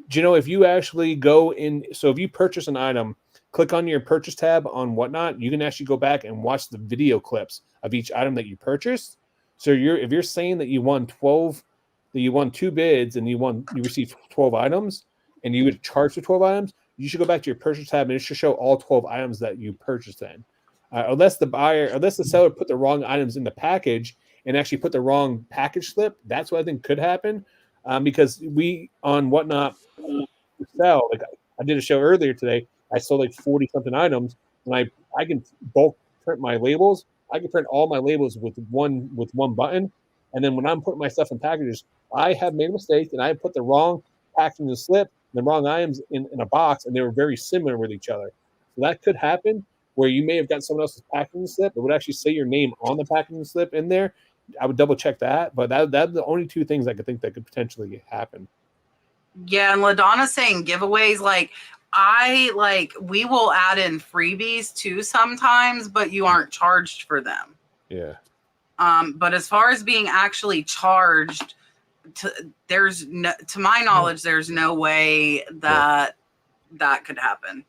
Geno, if you actually go in, so if you purchase an item, click on your purchase tab on Whatnot, you can actually go back and watch the video clips of each item that you purchased. So if you're saying that you won 2 bids and you received 12 items and you would charge for 12 items, you should go back to your purchase tab and it should show all 12 items that you purchased then. Unless the seller put the wrong items in the package and actually put the wrong package slip, that's what I think could happen. Because we on Whatnot sell, like I did a show earlier today, I sold like 40 something items, and I can bulk print my labels. I can print all my labels with one button, and then when I'm putting my stuff in packages, I have made a mistake and I put the wrong packaging slip, the wrong items in a box, and they were very similar with each other. So that could happen where you may have got someone else's packaging slip. It would actually say your name on the packaging slip in there. I would double check that, but that's the only 2 things I could think that could potentially happen. Yeah, and LaDonna's saying giveaways, we will add in freebies too sometimes, but you aren't charged for them. Yeah. But as far as being actually charged, to my knowledge, there's no way that could happen.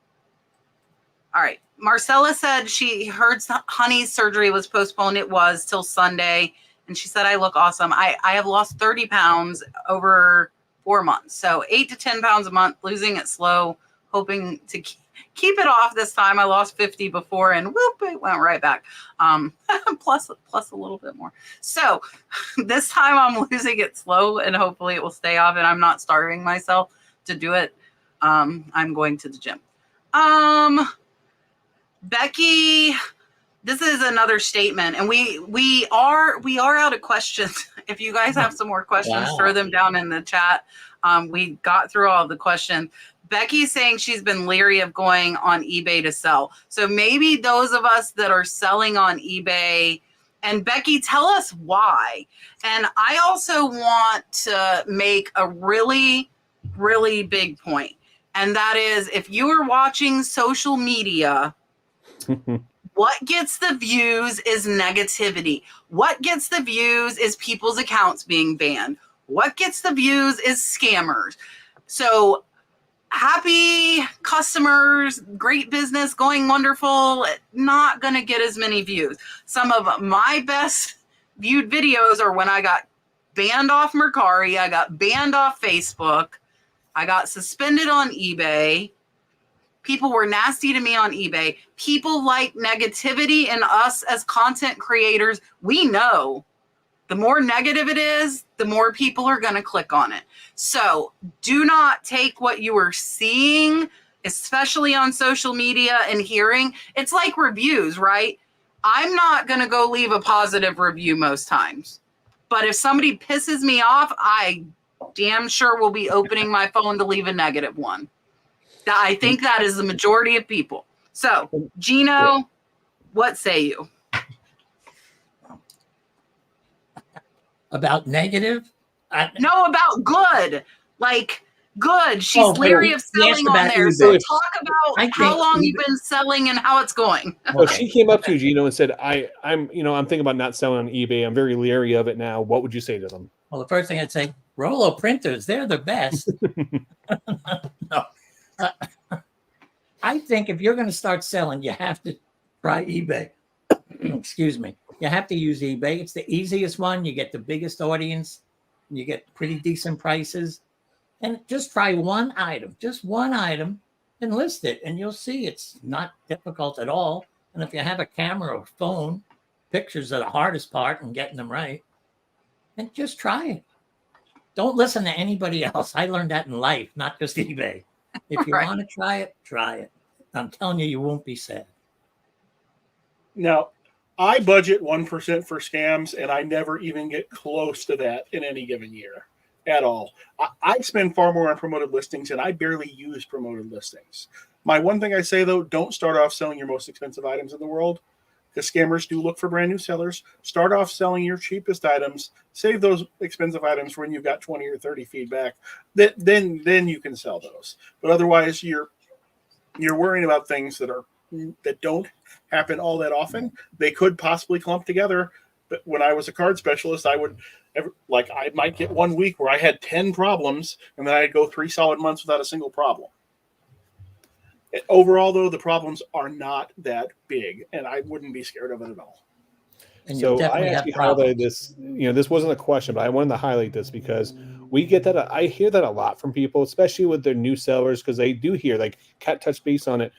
All right. Marcella said she heard Honey's surgery was postponed. It was till Sunday. And she said, I look awesome. I have lost 30 pounds over 4 months. So 8 to 10 pounds a month, losing it slow, hoping to keep it off this time. I lost 50 before and whoop, it went right back. Plus a little bit more. So this time I'm losing it slow and hopefully it will stay off and I'm not starving myself to do it. I'm going to the gym. Becky, this is another statement, and we are out of questions. If you guys have some more questions, throw them down in the chat. We got through all of the questions. Becky's saying she's been leery of going on eBay to sell. So maybe those of us that are selling on eBay, and Becky, tell us why. And I also want to make a really, really big point. And that is, if you are watching social media, what gets the views is negativity. What gets the views is people's accounts being banned. What gets the views is scammers. So happy customers, great business, going wonderful, not going to get as many views. Some of my best viewed videos are when I got banned off Mercari, I got banned off Facebook, I got suspended on eBay. People were nasty to me on eBay. People like negativity, and us as content creators, we know the more negative it is, the more people are going to click on it. So do not take what you are seeing, especially on social media and hearing. It's like reviews, right? I'm not going to go leave a positive review most times. But if somebody pisses me off, I damn sure will be opening my phone to leave a negative one. I think that is the majority of people. So, Geno, what say you? About negative? No, about good. Like, good. She's leery of selling on there. So talk about how long you've been selling and how it's going. So she came up to you, Geno, and said, I'm thinking about not selling on eBay. I'm very leery of it now. What would you say to them? Well, the first thing I'd say, Rollo printers, they're the best. No. I think if you're going to start selling, you have to try eBay. Excuse me. You have to use eBay. It's the easiest one. You get the biggest audience. You get pretty decent prices. And just try one item, just one item, and list it. And you'll see it's not difficult at all. And if you have a camera or phone, pictures are the hardest part and getting them right. And just try it. Don't listen to anybody else. I learned that in life, not just eBay. If you Right. want to try it, try it. I'm telling you, you won't be sad. Now, I budget 1% for scams, and I never even get close to that in any given year at all. I spend far more on promoted listings, and I barely use promoted listings. My one thing I say, though, don't start off selling your most expensive items in the world, because scammers do look for brand new sellers. Start off selling your cheapest items. Save those expensive items when you've got 20 or 30 feedback. Then you can sell those. But otherwise, you're worrying about things that don't happen all that often. They could possibly clump together. But when I was a card specialist, I might get 1 week where I had 10 problems, and then I'd go 3 solid months without a single problem. Overall, though, the problems are not that big, and I wouldn't be scared of it at all. And So you'll I definitely have actually problems. highlighted this. This wasn't a question, but I wanted to highlight this because we get that. I hear that a lot from people, especially with their new sellers, because they do hear, like Kat touched base on it.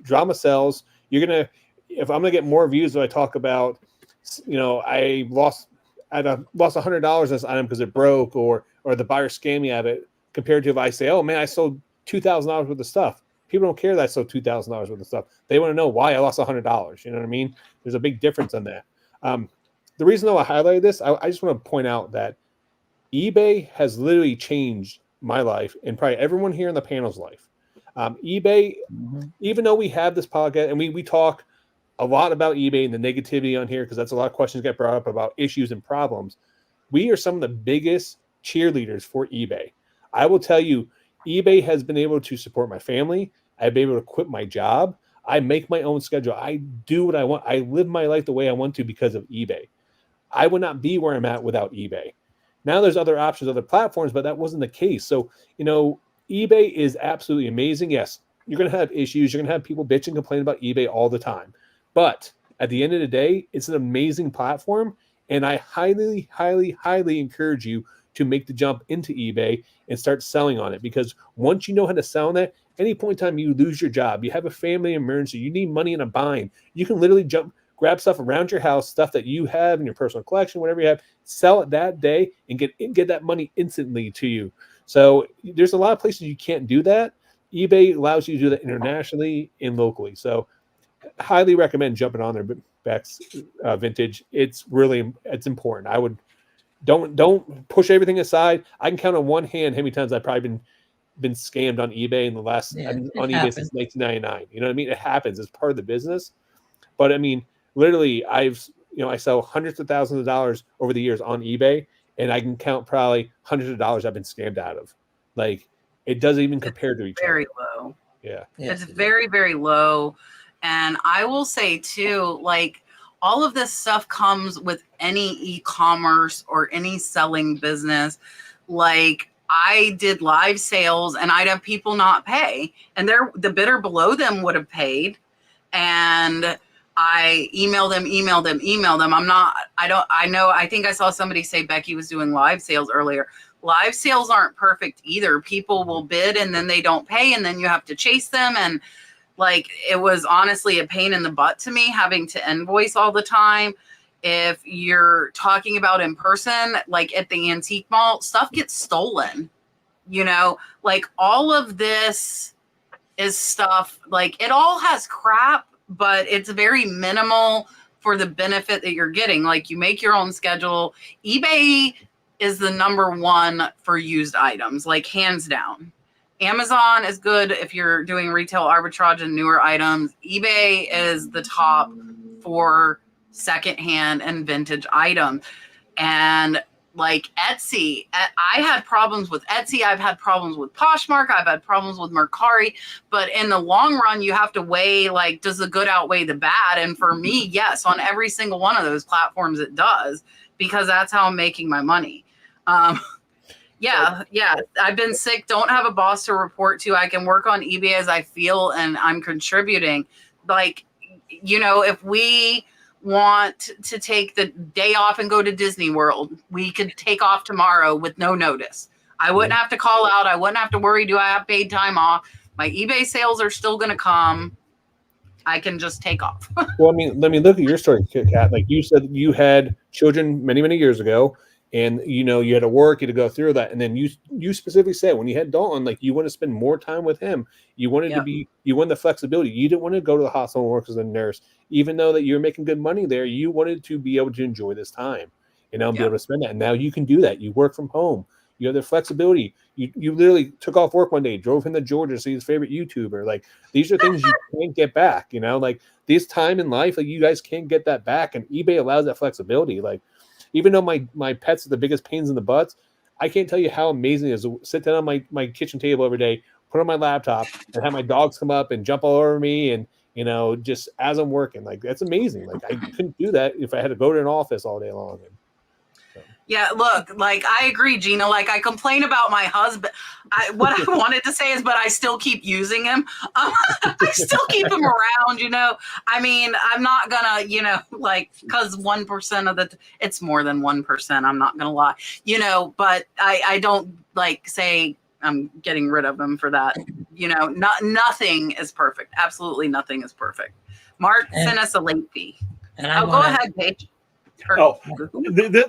Drama sells. If I'm gonna get more views, if I talk about, I lost $100 on this item because it broke, or the buyer scammed me out of it, compared to if I say, oh man, I sold $2,000 worth of stuff. People don't care that I sold $2,000 worth of stuff. They want to know why I lost $100. You know what I mean? There's a big difference on that. The reason, though, I highlighted this, I just want to point out that eBay has literally changed my life and probably everyone here in the panel's life. eBay, even though we have this podcast and we talk a lot about eBay and the negativity on here, because that's a lot of questions get brought up about issues and problems, we are some of the biggest cheerleaders for eBay. I will tell you, eBay has been able to support my family. I've been able to quit my job. I make my own schedule. I do what I want. I live my life the way I want to because of eBay. I would not be where I'm at without eBay. Now there's other options, other platforms, but that wasn't the case. So, eBay is absolutely amazing. Yes, you're going to have issues. You're going to have people bitch and complain about eBay all the time. But at the end of the day, it's an amazing platform. And I highly, highly, highly encourage you to make the jump into eBay and start selling on it. Because once you know how to sell on that, any point in time you lose your job, you have a family emergency, you need money in a bind, you can literally grab stuff around your house, stuff that you have in your personal collection, whatever you have, sell it that day and get that money instantly to you. So there's a lot of places you can't do that. eBay allows you to do that internationally and locally. So highly recommend jumping on there, Bex Vintage. It's important. I would don't push everything aside. I can count on one hand how many times I've probably been scammed on eBay in the last Yeah, I've it been on eBay happens. since 1999. You know what I mean? It happens. It's part of the business. But I mean, literally, I sell hundreds of thousands of dollars over the years on eBay, and I can count probably hundreds of dollars I've been scammed out of. Like, it doesn't even compare to each other. Very low. Yeah. It's very, very low. And I will say too, like, all of this stuff comes with any e-commerce or any selling business. Like, I did live sales and I'd have people not pay, and the bidder below them would have paid. And I email them. I think I saw somebody say Becky was doing live sales earlier. Live sales aren't perfect either. People will bid and then they don't pay, and then you have to chase them. And like, it was honestly a pain in the butt to me having to invoice all the time. If you're talking about in person, like at the antique mall, stuff gets stolen, like all of this is stuff, like it all has crap, but it's very minimal for the benefit that you're getting. Like, you make your own schedule. eBay is the number one for used items, like hands down. Amazon is good if you're doing retail arbitrage and newer items. eBay is the top for secondhand and vintage items. And like Etsy, I had problems with Etsy. I've had problems with Poshmark. I've had problems with Mercari. But in the long run, you have to weigh, like, does the good outweigh the bad? And for me, yes, on every single one of those platforms, it does, because that's how I'm making my money. Yeah. I've been sick. Don't have a boss to report to. I can work on eBay as I feel, and I'm contributing. Like, if we want to take the day off and go to Disney World, we could take off tomorrow with no notice. I wouldn't have to call out. I wouldn't have to worry, do I have paid time off? My eBay sales are still going to come. I can just take off. Well, I mean, let me look at your story, Kat. Like you said, you had children many, many years ago, and you had to work, you had to go through that, and then you specifically said when you had Dalton, like you want to spend more time with him. You wanted you wanted the flexibility. You didn't want to go to the hospital and work as a nurse, even though that you were making good money there. You wanted to be able to enjoy this time, and be able to spend that. And now you can do that. You work from home. You have the flexibility. You literally took off work one day, drove him to Georgia to see his favorite YouTuber. Like these are things you can't get back. Like this time in life, like you guys can't get that back. And eBay allows that flexibility. Like even though my pets are the biggest pains in the butts, I can't tell you how amazing it is to sit down on my kitchen table every day, put on my laptop, and have my dogs come up and jump all over me, and just as I'm working. Like that's amazing. Like I couldn't do that if I had to go to an office all day long. Yeah, look, like I agree, Gina. Like I complain about my husband. What I wanted to say is, but I still keep using him. I still keep him around, I mean, I'm not gonna, like, because 1% of it's more than 1%. I'm not gonna lie, but I don't like say I'm getting rid of him for that. Nothing is perfect. Absolutely nothing is perfect. Mark sent us a late fee. Go ahead, Paige.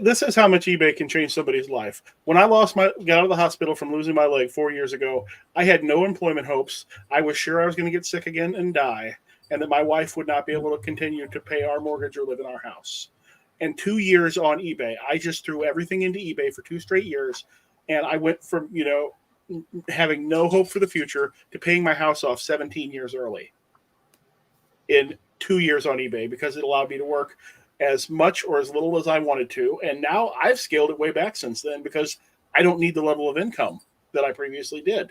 This is how much eBay can change somebody's life. When I got out of the hospital from losing my leg 4 years ago, I had no employment hopes. I was sure I was going to get sick again and die, and that my wife would not be able to continue to pay our mortgage or live in our house. And 2 years on eBay, I just threw everything into eBay for 2 straight years, and I went from, having no hope for the future to paying my house off 17 years early in 2 years on eBay because it allowed me to work as much or as little as I wanted to. And now I've scaled it way back since then because I don't need the level of income that I previously did.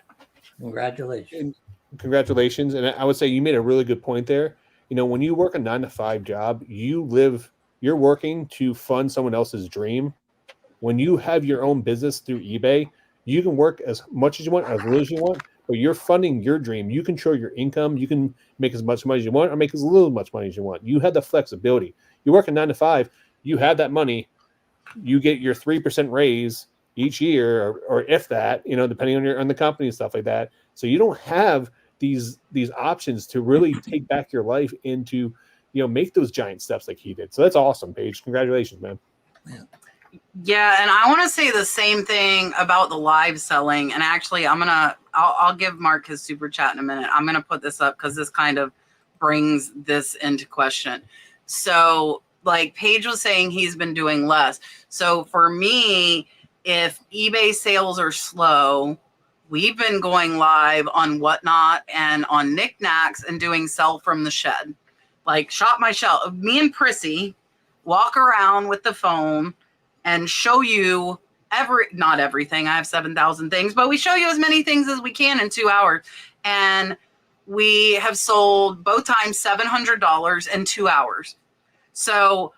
Congratulations. And I would say you made a really good point there. When you work a 9-to-5 job, you're working to fund someone else's dream. When you have your own business through eBay, you can work as much as you want, as little as you want, but you're funding your dream. You control your income. You can make as much money as you want or make as little much money as you want. You have the flexibility. You work a 9-to-5, you have that money, you get your 3% raise each year, or if that, depending on the company and stuff like that. So you don't have these options to really take back your life and to, make those giant steps like he did. So that's awesome, Paige. Congratulations, man. Yeah, and I want to say the same thing about the live selling. And actually, I'll give Mark his super chat in a minute. I'm gonna put this up because this kind of brings this into question. So like Paige was saying, he's been doing less. So for me, if eBay sales are slow, we've been going live on Whatnot and on Knickknacks and doing sell from the shed. Like shop my shelf. Me and Prissy walk around with the phone and show you not everything. I have 7,000 things, but we show you as many things as we can in 2 hours. And we have sold both times $700 in 2 hours. So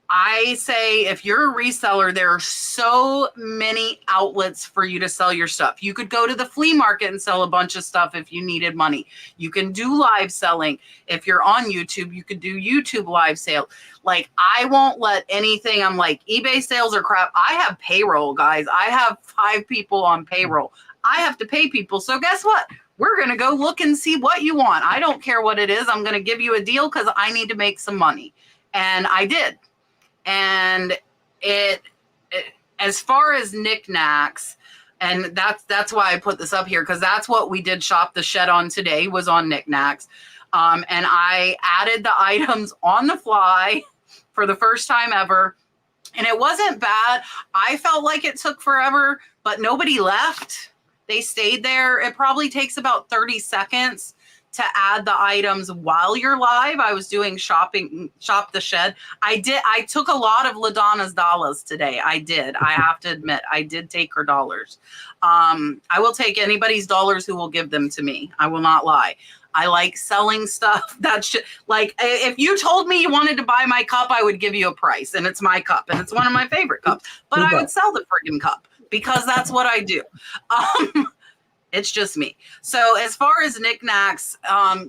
I say if you're a reseller, there are so many outlets for you to sell your stuff. You could go to the flea market and sell a bunch of stuff if you needed money. You can do live selling. If you're on YouTube, you could do YouTube live sale. Like I won't let anything, I'm like, eBay sales are crap. I have payroll, guys. I have 5 people on payroll. I have to pay people. So guess what? We're going to go look and see what you want. I don't care what it is. I'm going to give you a deal because I need to make some money. And I did. And it as far as knickknacks, and that's why I put this up here, because that's what we did shop the shed on today, was on knickknacks. And I added the items on the fly for the first time ever. And it wasn't bad. I felt like it took forever, but nobody left. They stayed there. It probably takes about 30 seconds to add the items while you're live. I was doing shop the shed. I took a lot of LaDonna's dollars today. I did. I have to admit, I did take her dollars. I will take anybody's dollars who will give them to me. I will not lie. I like selling stuff. That's just, like, if you told me you wanted to buy my cup, I would give you a price, and it's my cup, and it's one of my favorite cups. But I would sell the friggin' cup because that's what I do. It's just me. So as far as knickknacks,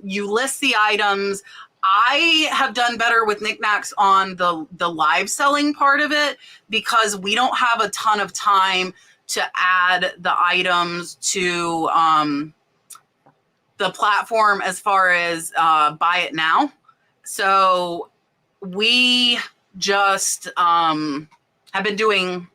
you list the items. I have done better with knickknacks on the live selling part of it because we don't have a ton of time to add the items to the platform as far as buy it now. So we just have been doing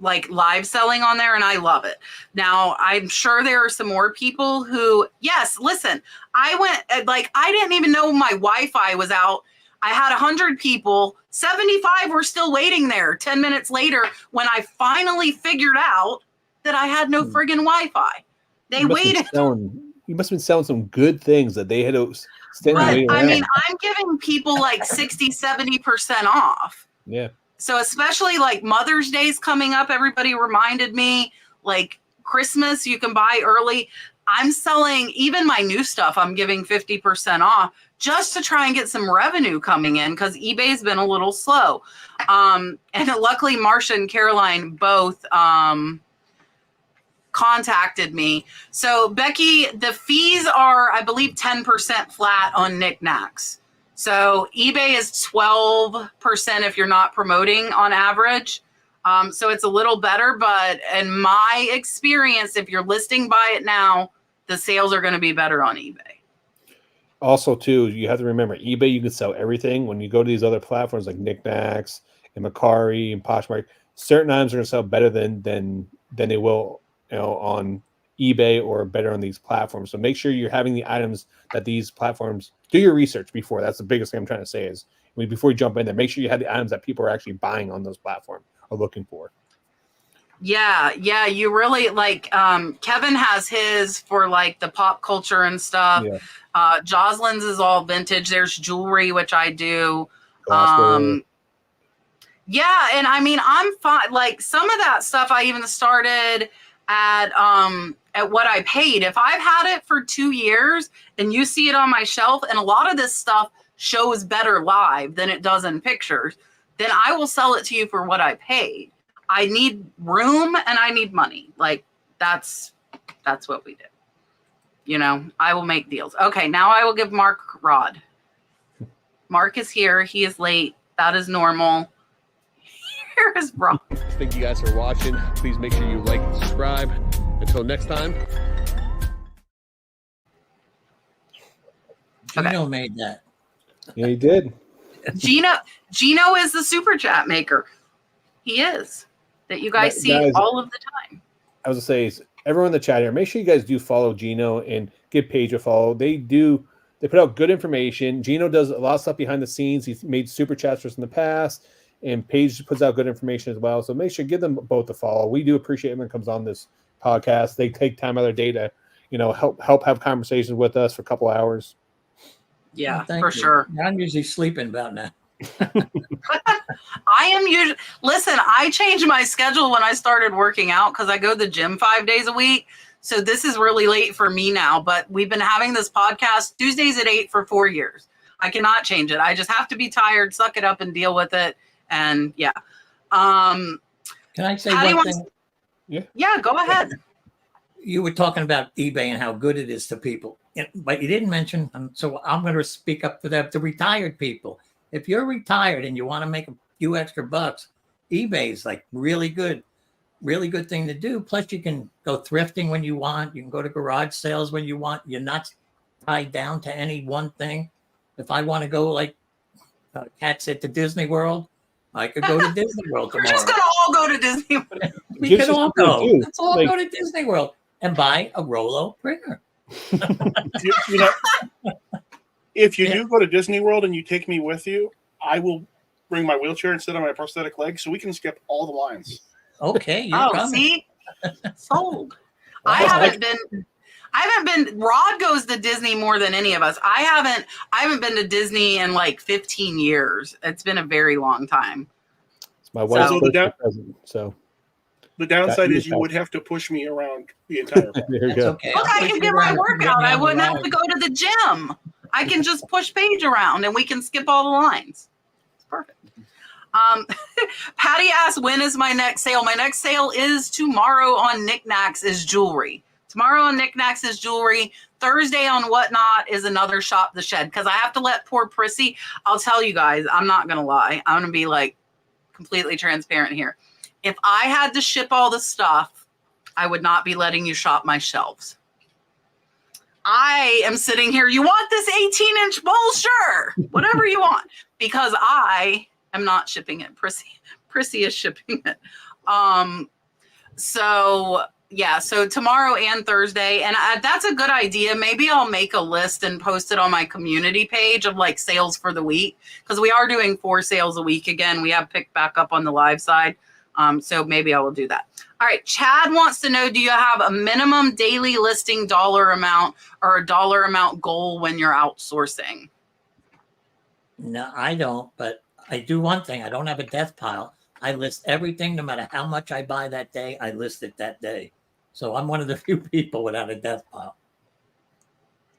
like live selling on there, and I love it. Now, I'm sure there are some more people who, yes, listen, I went, like, I didn't even know my Wi-Fi was out. I had 100 people, 75 were still waiting there 10 minutes later when I finally figured out that I had no friggin' Wi-Fi. They waited. You must have been selling some good things that they had to stand and wait around. I mean, I'm giving people like 60, 70% off. Yeah. So especially like Mother's Day's coming up, everybody reminded me, like Christmas, you can buy early. I'm selling even my new stuff. I'm giving 50% off just to try and get some revenue coming in because eBay's been a little slow. And luckily, Marcia and Caroline both contacted me. So Becky, the fees are, I believe, 10% flat on knickknacks. So eBay is 12% if you're not promoting on average. So it's a little better, but in my experience, if you're listing buy it now, the sales are going to be better on eBay. Also, too, you have to remember eBay, you can sell everything. When you go to these other platforms like Knickknacks and Mercari and Poshmark, certain items are going to sell better than they will, on eBay or better on these platforms. So make sure you're having the items that these platforms, do your research before. That's the biggest thing I'm trying to say is before you jump in there, make sure you have the items that people are actually buying on those platforms or looking for. Yeah. You really like, Kevin has his for like the pop culture and stuff. Yeah. Jocelyn's is all vintage. There's jewelry, which I do. Yeah. And I mean, I'm fine. Like some of that stuff I even started at what I paid. If I've had it for 2 years and you see it on my shelf and a lot of this stuff shows better live than it does in pictures, then I will sell it to you for what I paid. I need room and I need money. Like that's what we do. I will make deals. Okay. Now I will give Mark Rod. Mark is here. He is late. That is normal. Here is Rod. Thank you guys for watching. Please make sure you like and subscribe. Until next time. Geno made that. Yeah, he did. Geno is the super chat maker. He is. That you guys see all of the time. I was going to say, everyone in the chat here, make sure you guys do follow Geno and give Paige a follow. They put out good information. Geno does a lot of stuff behind the scenes. He's made super chats for us in the past. And Paige puts out good information as well. So make sure give them both a follow. We do appreciate when it comes on this podcast. They take time out of their day to, help have conversations with us for a couple hours. Yeah, Thank for you. sure. I'm usually sleeping about now. I am usually, listen, I changed my schedule when I started working out because I go to the gym 5 days a week. So this is really late for me now, but we've been having this podcast Tuesdays at 8 for 4 years. I cannot change it. I just have to be tired, suck it up and deal with it. And yeah. Can I say one thing? Yeah, go ahead. You were talking about eBay and how good it is to people, but you didn't mention, so I'm going to speak up for the retired people. If you're retired and you want to make a few extra bucks, eBay is like really good thing to do. Plus you can go thrifting when you want. You can go to garage sales when you want. You're not tied down to any one thing. If I want to go like Kat said to Disney World, I could go to Disney World tomorrow. We're just going to all go to Disney World. We can all go. Let's all go to Disney World and buy a Rolo printer. If you do go to Disney World and you take me with you, I will bring my wheelchair and sit on my prosthetic leg so we can skip all the lines. Okay. You're coming. See? Sold. I haven't been, Rod goes to Disney more than any of us. I haven't been to Disney in like 15 years. It's been a very long time. It's my wife's present, so the downside is you would have to push me around the entire time. There you go. Okay. Look, I can get my workout. I wouldn't have to go to the gym. I can just push Paige around and we can skip all the lines. It's perfect. Patty asked, when is my next sale? My next sale is tomorrow on Knickknacks is Jewelry. Tomorrow on Knickknacks is Jewelry. Thursday on Whatnot is another Shop the Shed. Because I have to let poor Prissy, I'll tell you guys, I'm not going to lie. I'm going to be like completely transparent here. If I had to ship all the stuff, I would not be letting you shop my shelves. I am sitting here. You want this 18-inch bowl? Sure. Whatever you want. Because I am not shipping it. Prissy is shipping it. So tomorrow and Thursday. And that's a good idea. Maybe I'll make a list and post it on my community page of like sales for the week. Because we are doing 4 sales a week again. We have picked back up on the live side. So maybe I will do that. All right. Chad wants to know, do you have a minimum daily listing dollar amount or a dollar amount goal when you're outsourcing? No, I don't, but I do one thing. I don't have a death pile. I list everything, no matter how much I buy that day, I list it that day. So I'm one of the few people without a death pile.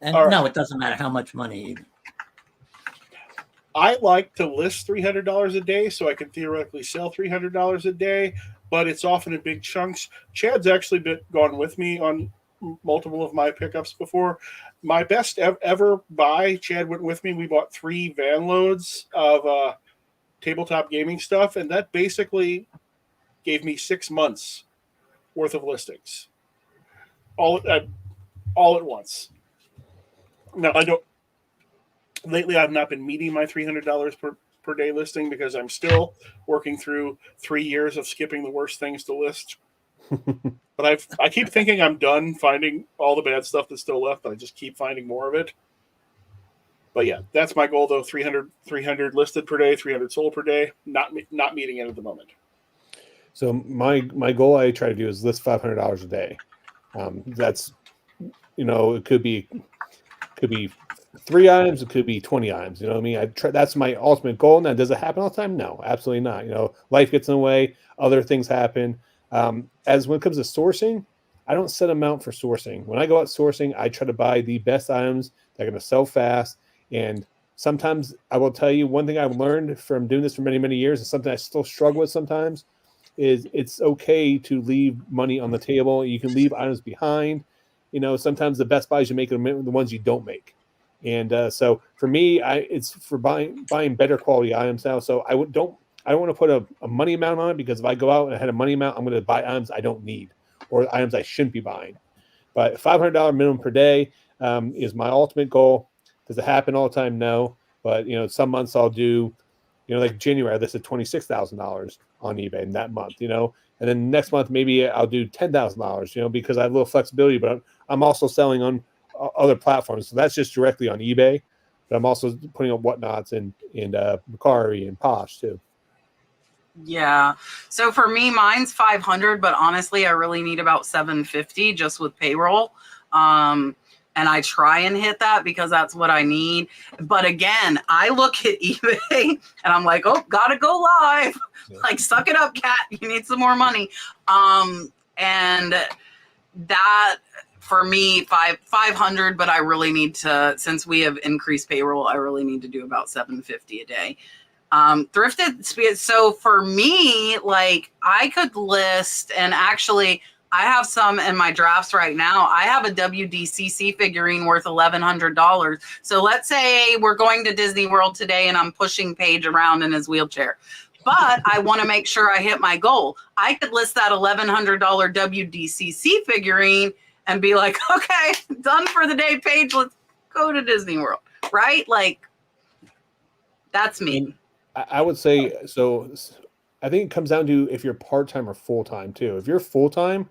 And no, it doesn't matter how much money either. I like to list $300 a day so I can theoretically sell $300 a day, but it's often in big chunks. Chad's actually gone with me on multiple of my pickups before. My best ever buy, Chad went with me. We bought 3 van loads of tabletop gaming stuff, and that basically gave me 6 months worth of listings all at once. Now, lately I've not been meeting my $300 per day listing because I'm still working through 3 years of skipping the worst things to list. But I keep thinking I'm done finding all the bad stuff that's still left, but I just keep finding more of it. But yeah, that's my goal though. 300 listed per day, 300 sold per day. Not meeting it at the moment. So my goal I try to do is list $500 a day. That's, it could be 3 items, it could be 20 items. You know what I mean? That's my ultimate goal. Now, does it happen all the time? No, absolutely not. Life gets in the way, other things happen. As when it comes to sourcing, I don't set amount for sourcing. When I go out sourcing, I try to buy the best items that are going to sell fast. And sometimes I will tell you one thing I've learned from doing this for many, many years, and something I still struggle with sometimes, is it's okay to leave money on the table. You can leave items behind. Sometimes the best buys you make are the ones you don't make. And so for me, it's for buying better quality items now. So I don't want to put a money amount on it, because if I go out and I had a money amount, I'm going to buy items I don't need or items I shouldn't be buying. But $500 minimum per day is my ultimate goal. Does it happen all the time? No. But, some months I'll do, like January, I listed $26,000 on eBay in that month, and then next month, maybe I'll do $10,000, because I have a little flexibility, but I'm also selling on other platforms. So that's just directly on eBay, but I'm also putting up whatnots and Mercari and Posh too. Yeah. So for me, mine's 500, but honestly, I really need about 750 just with payroll. And I try and hit that because that's what I need. But again, I look at eBay and I'm like, oh, gotta go live. Yeah. Like, suck it up, cat. You need some more money. And that for me, 500, but I really need to, since we have increased payroll, I really need to do about 750 a day. Thrifted. So for me, like, I could list, and actually I have some in my drafts right now. I have a WDCC figurine worth $1,100. So let's say we're going to Disney World today and I'm pushing Paige around in his wheelchair, but I want to make sure I hit my goal. I could list that $1,100 WDCC figurine and be like, okay, done for the day, Paige, let's go to Disney World. Right? Like, that's me. I would say, so I think it comes down to if you're part-time or full-time too. If you're full-time,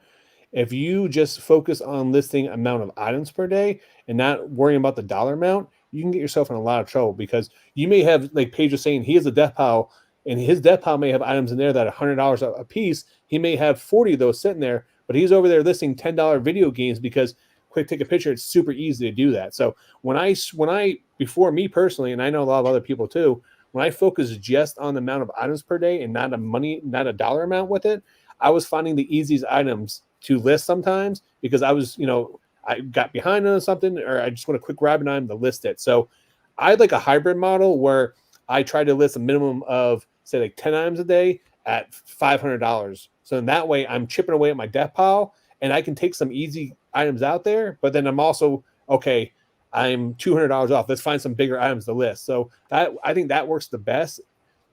if you just focus on listing amount of items per day and not worrying about the dollar amount, you can get yourself in a lot of trouble, because you may have, like Paige was saying, he has a death pile, and his death pile may have items in there that are $100 a piece. He may have 40 of those sitting there, but he's over there listing $10 video games because quick take a picture. It's super easy to do that. So when I before me personally, and I know a lot of other people too, when I focus just on the amount of items per day and not a dollar amount with it, I was finding the easiest items to list sometimes, because I was, I got behind on something, or I just want to quick grab an item to list it. So I like a hybrid model where I try to list a minimum of, say, like 10 items a day at $500. So in that way, I'm chipping away at my death pile, and I can take some easy items out there, but then I'm also, okay, I'm $200 off. Let's find some bigger items to list. So I think that works the best.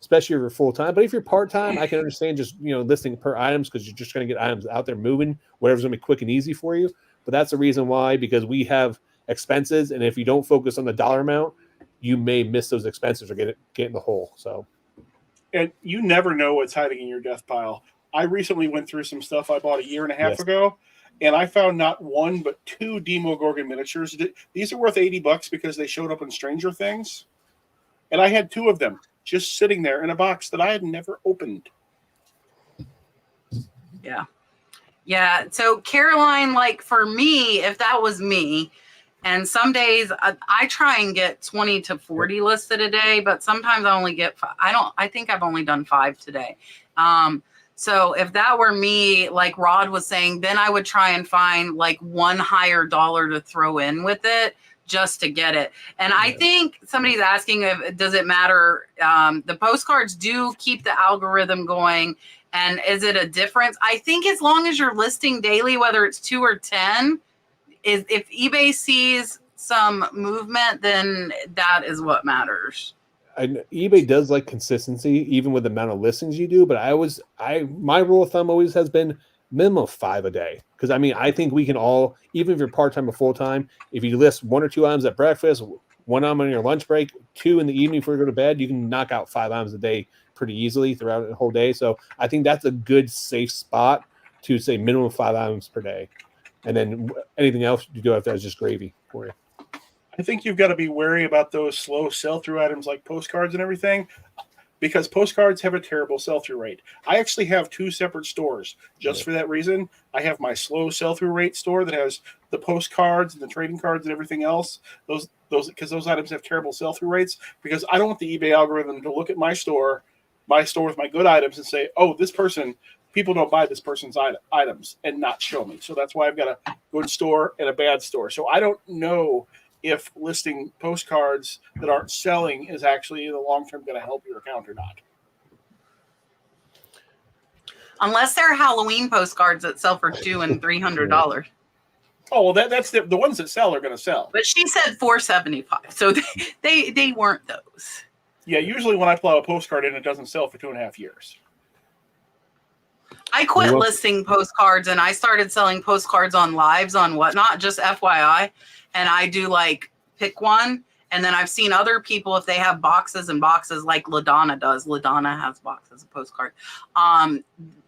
especially if you're full time. But if you're part time, I can understand just listing per items because you're just going to get items out there moving. Whatever's going to be quick and easy for you. But that's the reason why, because we have expenses, and if you don't focus on the dollar amount, you may miss those expenses or get in the hole. So, and you never know what's hiding in your death pile. I recently went through some stuff I bought a year and a half ago, and I found not one but 2 Demogorgon miniatures. These are worth $80 because they showed up in Stranger Things, and I had 2 of them just sitting there in a box that I had never opened. Yeah. So Caroline, like for me, if that was me, and some days I try and get 20 to 40 listed a day, but sometimes I only get 5. I think I've only done 5 today. So if that were me, like Rod was saying, then I would try and find like one higher dollar to throw in with it just to get it. And I think somebody's asking, does it matter? The postcards do keep the algorithm going. And is it a difference? I think as long as you're listing daily, whether it's 2 or 10, if eBay sees some movement, then that is what matters. eBay does like consistency, even with the amount of listings you do. But my rule of thumb always has been minimum of 5 a day. Because I think we can all, even if you're part-time or full-time, if you list 1 or 2 items at breakfast, 1 item on your lunch break, 2 in the evening before you go to bed, you can knock out 5 items a day pretty easily throughout the whole day. So I think that's a good safe spot to say minimum 5 items per day. And then anything else you do after that is just gravy for you. I think you've got to be wary about those slow sell-through items like postcards and everything, because postcards have a terrible sell-through rate. I actually have 2 separate stores just for that reason. I have my slow sell-through rate store that has the postcards and the trading cards and everything else. Those because those items have terrible sell-through rates, because I don't want the eBay algorithm to look at my store with my good items and say, oh, people don't buy this person's items, and not show me. So that's why I've got a good store and a bad store. So I don't know if listing postcards that aren't selling is actually in the long term going to help your account or not. Unless they're Halloween postcards that sell for $200 and $300. Oh, well, that's the ones that sell are going to sell. But she said $475, so they weren't those. Yeah, usually when I plow a postcard in, it doesn't sell for 2.5 years. I quit listing postcards and I started selling postcards on lives on Whatnot, just FYI. And I do like pick one. And then I've seen other people, if they have boxes and boxes like LaDonna does. LaDonna has boxes of postcards.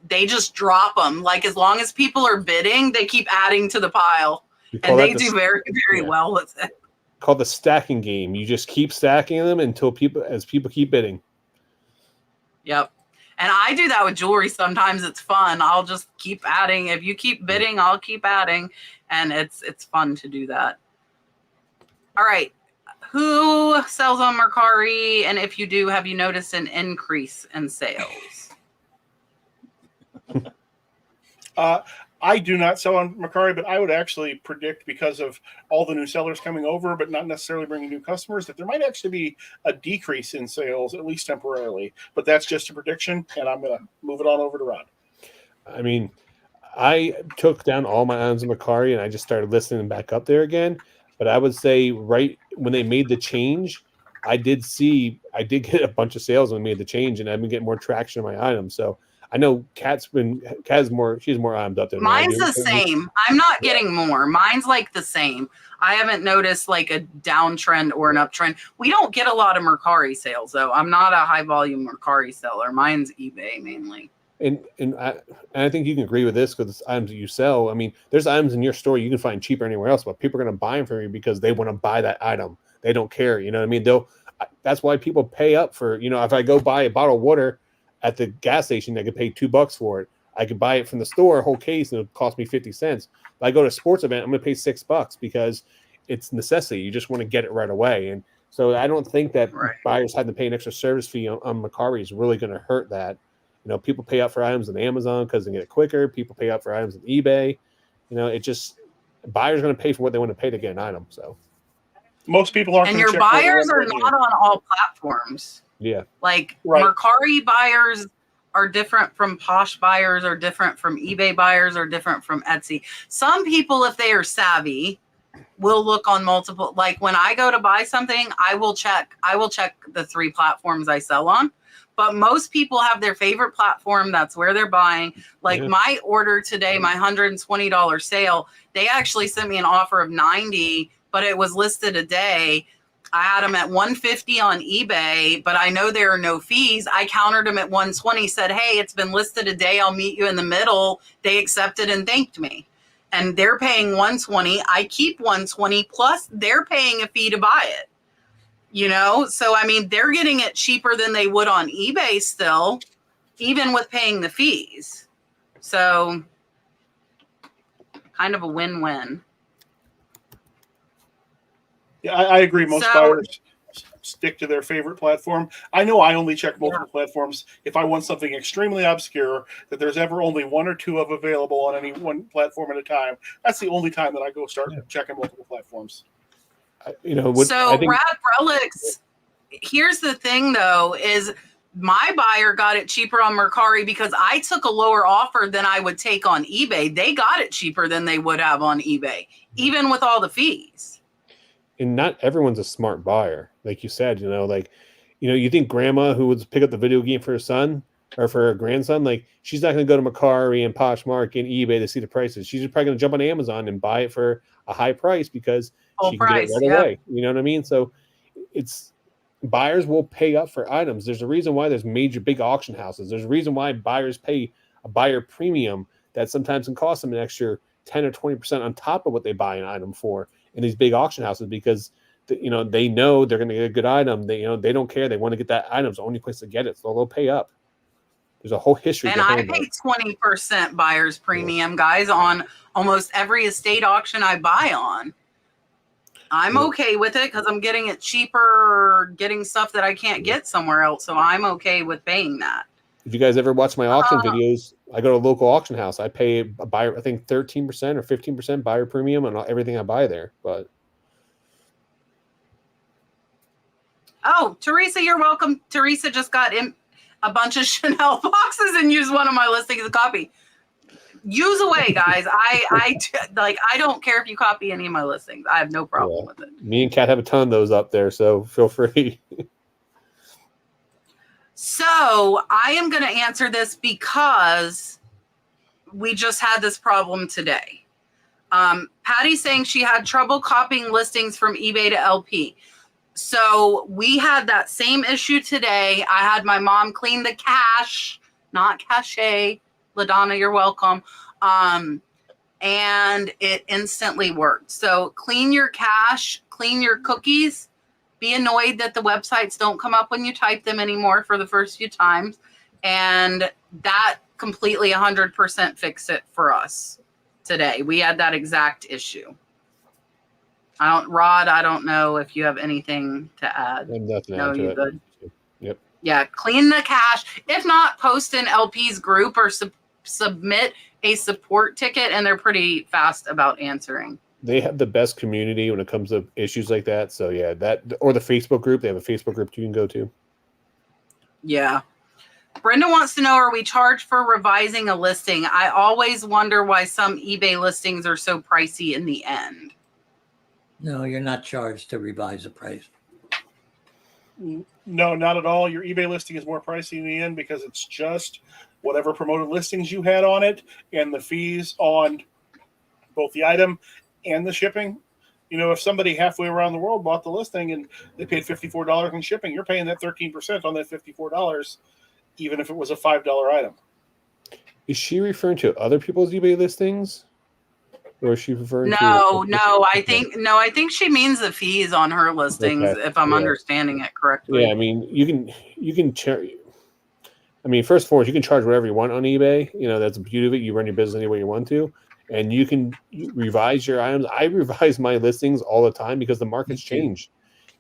They just drop them. Like as long as people are bidding, they keep adding to the pile. And they do very, very well with it. Called the stacking game. You just keep stacking them until people keep bidding. Yep. And I do that with jewelry. Sometimes it's fun. I'll just keep adding. If you keep bidding, I'll keep adding. And it's fun to do that. All right. Who sells on Mercari? And if you do, have you noticed an increase in sales? I do not sell on Mercari, but I would actually predict, because of all the new sellers coming over, but not necessarily bringing new customers, that there might actually be a decrease in sales, at least temporarily. But that's just a prediction, and I'm going to move it on over to Rod. I mean, I took down all my items in Mercari, and I just started listing them back up there again. But I would say right when they made the change, I did get a bunch of sales when they made the change, and I've been getting more traction on my items. So I know she's more items up there. Mine's the same. I'm not getting more. Mine's like the same. I haven't noticed like a downtrend or an uptrend. We don't get a lot of Mercari sales though. I'm not a high volume Mercari seller. Mine's eBay mainly. And I think you can agree with this because it's items that you sell. I mean, there's items in your store you can find cheaper anywhere else, but people are going to buy them from you because they want to buy that item. They don't care. You know what I mean? That's why people pay up for, if I go buy a bottle of water at the gas station, I could pay $2 for it. I could buy it from the store, a whole case, and it would cost me 50 cents. If I go to a sports event, I'm going to pay $6 because it's necessity. You just want to get it right away. And so I don't think that buyers having to pay an extra service fee on Mercari is really going to hurt that. People pay up for items on Amazon because they get it quicker. People pay up for items on eBay. Buyers are going to pay for what they want to pay to get an item. So most people aren't. And your buyers are not on all platforms. Yeah. Mercari buyers are different from Posh buyers, are different from eBay buyers, are different from Etsy. Some people, if they are savvy, will look on multiple, like when I go to buy something, I will check the 3 platforms I sell on. But most people have their favorite platform. That's where they're buying. Like my order today, my $120 sale, they actually sent me an offer of $90, but it was listed a day. I had them at $150 on eBay, but I know there are no fees. I countered them at $120, said, hey, it's been listed a day. I'll meet you in the middle. They accepted and thanked me. And they're paying $120. I keep $120 plus they're paying a fee to buy it. You know, so I mean, they're getting it cheaper than they would on eBay still, even with paying the fees. So kind of a win-win. Yeah, I agree. Most buyers stick to their favorite platform. I know I only check multiple platforms if I want something extremely obscure that there's ever only 1 or 2 of available on any one platform at a time. That's the only time that I go start checking multiple platforms. Rad Relics, here's the thing though, is my buyer got it cheaper on Mercari because I took a lower offer than I would take on eBay. They got it cheaper than they would have on eBay, even with all the fees. And not everyone's a smart buyer. Like you said, you think grandma who would pick up the video game for her son or for her grandson, like she's not going to go to Mercari and Poshmark and eBay to see the prices. She's probably going to jump on Amazon and buy it for a high price because she can get it right away. You know what I mean? So it's buyers will pay up for items. There's a reason why there's major big auction houses. There's a reason why buyers pay a buyer premium that sometimes can cost them an extra 10 or 20% on top of what they buy an item for in these big auction houses because they know they're going to get a good item. They don't care. They want to get that item. It's the only place to get it. So they'll pay up. There's a whole history. And I pay 20% buyer's premium, guys, on almost every estate auction I buy on. I'm okay with it because I'm getting it cheaper, getting stuff that I can't get somewhere else. So I'm okay with paying that. If you guys ever watch my auction videos, I go to a local auction house. I pay a buyer, I think 13% or 15% buyer premium on everything I buy there. But Teresa, you're welcome. Teresa just got a bunch of Chanel boxes and used one of my listings to copy. Use away, guys. I don't care if you copy any of my listings. I have no problem with it. Me and Kat have a ton of those up there, so feel free. So I am going to answer this because we just had this problem today. Patty's saying she had trouble copying listings from eBay to LP. So we had that same issue today. I had my mom clean the cache, not cache. LaDonna, you're welcome. And it instantly worked. So clean your cache, clean your cookies. Be annoyed that the websites don't come up when you type them anymore for the first few times. And that completely 100% fixed it for us today. We had that exact issue. Rod, I don't know if you have anything to add. No, you're good. Yep. Yeah, clean the cache. If not, post in LP's group or submit a support ticket, and they're pretty fast about answering. They have the best community when it comes to issues like that. So yeah, that or the Facebook group. They have a Facebook group you can go to. Yeah. Brenda wants to know, are we charged for revising a listing? I always wonder why some eBay listings are so pricey in the end. No, you're not charged to revise the price. No, not at all. Your eBay listing is more pricey in the end because it's just whatever promoted listings you had on it and the fees on both the item and the shipping. If somebody halfway around the world bought the listing and they paid $54 in shipping, you're paying that 13% on that $54, even if it was a $5 item. Is she referring to other people's eBay listings? Or is she referring to I think she means the fees on her listings, if I'm understanding it correctly. Yeah, I mean, you can charge. I mean, first and foremost, you can charge whatever you want on eBay. That's the beauty of it. You run your business any way you want to, and you can revise your items. I revise my listings all the time because the market's changed.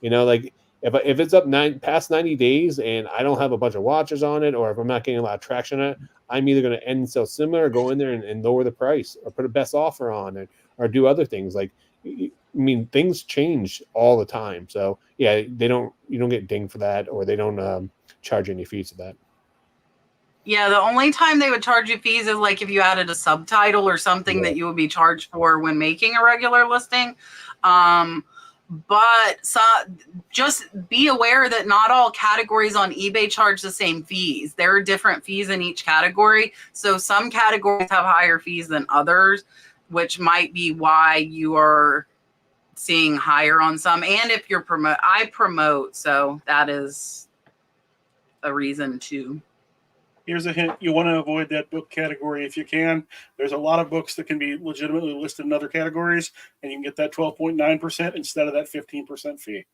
Like if it's up past 90 days and I don't have a bunch of watchers on it, or if I'm not getting a lot of traction on it, I'm either going to end and sell similar or go in there and lower the price or put a best offer on it or do other things. Like, I mean, things change all the time. So yeah, you don't get dinged for that, or they don't charge any fees for that. Yeah, the only time they would charge you fees is like if you added a subtitle or something that you would be charged for when making a regular listing. But just be aware that not all categories on eBay charge the same fees. There are different fees in each category. So some categories have higher fees than others, which might be why you are seeing higher on some. And if you're I promote, so that is a reason too. Here's a hint. You want to avoid that book category if you can. There's a lot of books that can be legitimately listed in other categories, and you can get that 12.9% instead of that 15% fee.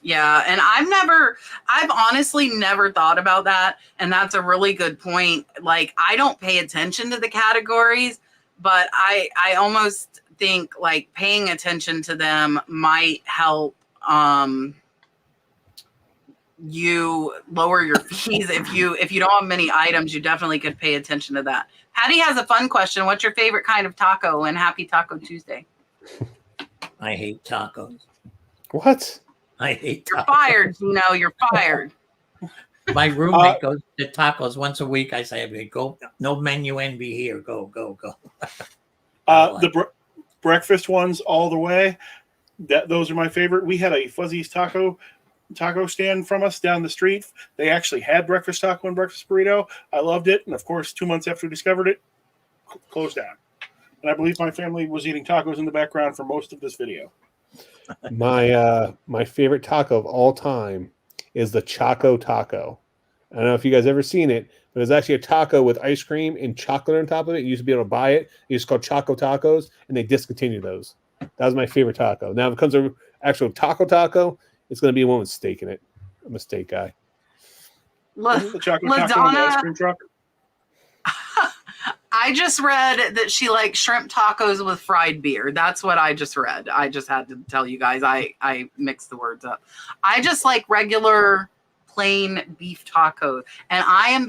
Yeah, and I've honestly never thought about that, and that's a really good point. Like, I don't pay attention to the categories, but I almost think like paying attention to them might help you lower your fees. If you don't have many items, you definitely could pay attention to that. Patty has a fun question. What's your favorite kind of taco? And happy Taco Tuesday. I hate tacos. What? I hate You're tacos. fired, Geno. You're fired. My roommate goes to tacos once a week. I say, go, no menu envy here. Go. The breakfast ones all the way. Those are my favorite. We had a Fuzzy's taco stand from us down the street. They actually had breakfast taco and breakfast burrito. I loved it. And of course, 2 months after we discovered it, closed down. And I believe my family was eating tacos in the background for most of this video. My favorite taco of all time is the Choco Taco. I don't know if you guys ever seen it, but it's actually a taco with ice cream and chocolate on top of it. You used to be able to buy it. It's called Choco Tacos, and they discontinued those. That was my favorite taco. Now, if it comes to actual taco, it's going to be one with steak in it. I'm a steak guy. The chocolate taco and the ice cream truck. I just read that she likes shrimp tacos with fried beer. That's what I just read. I just had to tell you guys. I mixed the words up. I just like regular plain beef tacos. And I am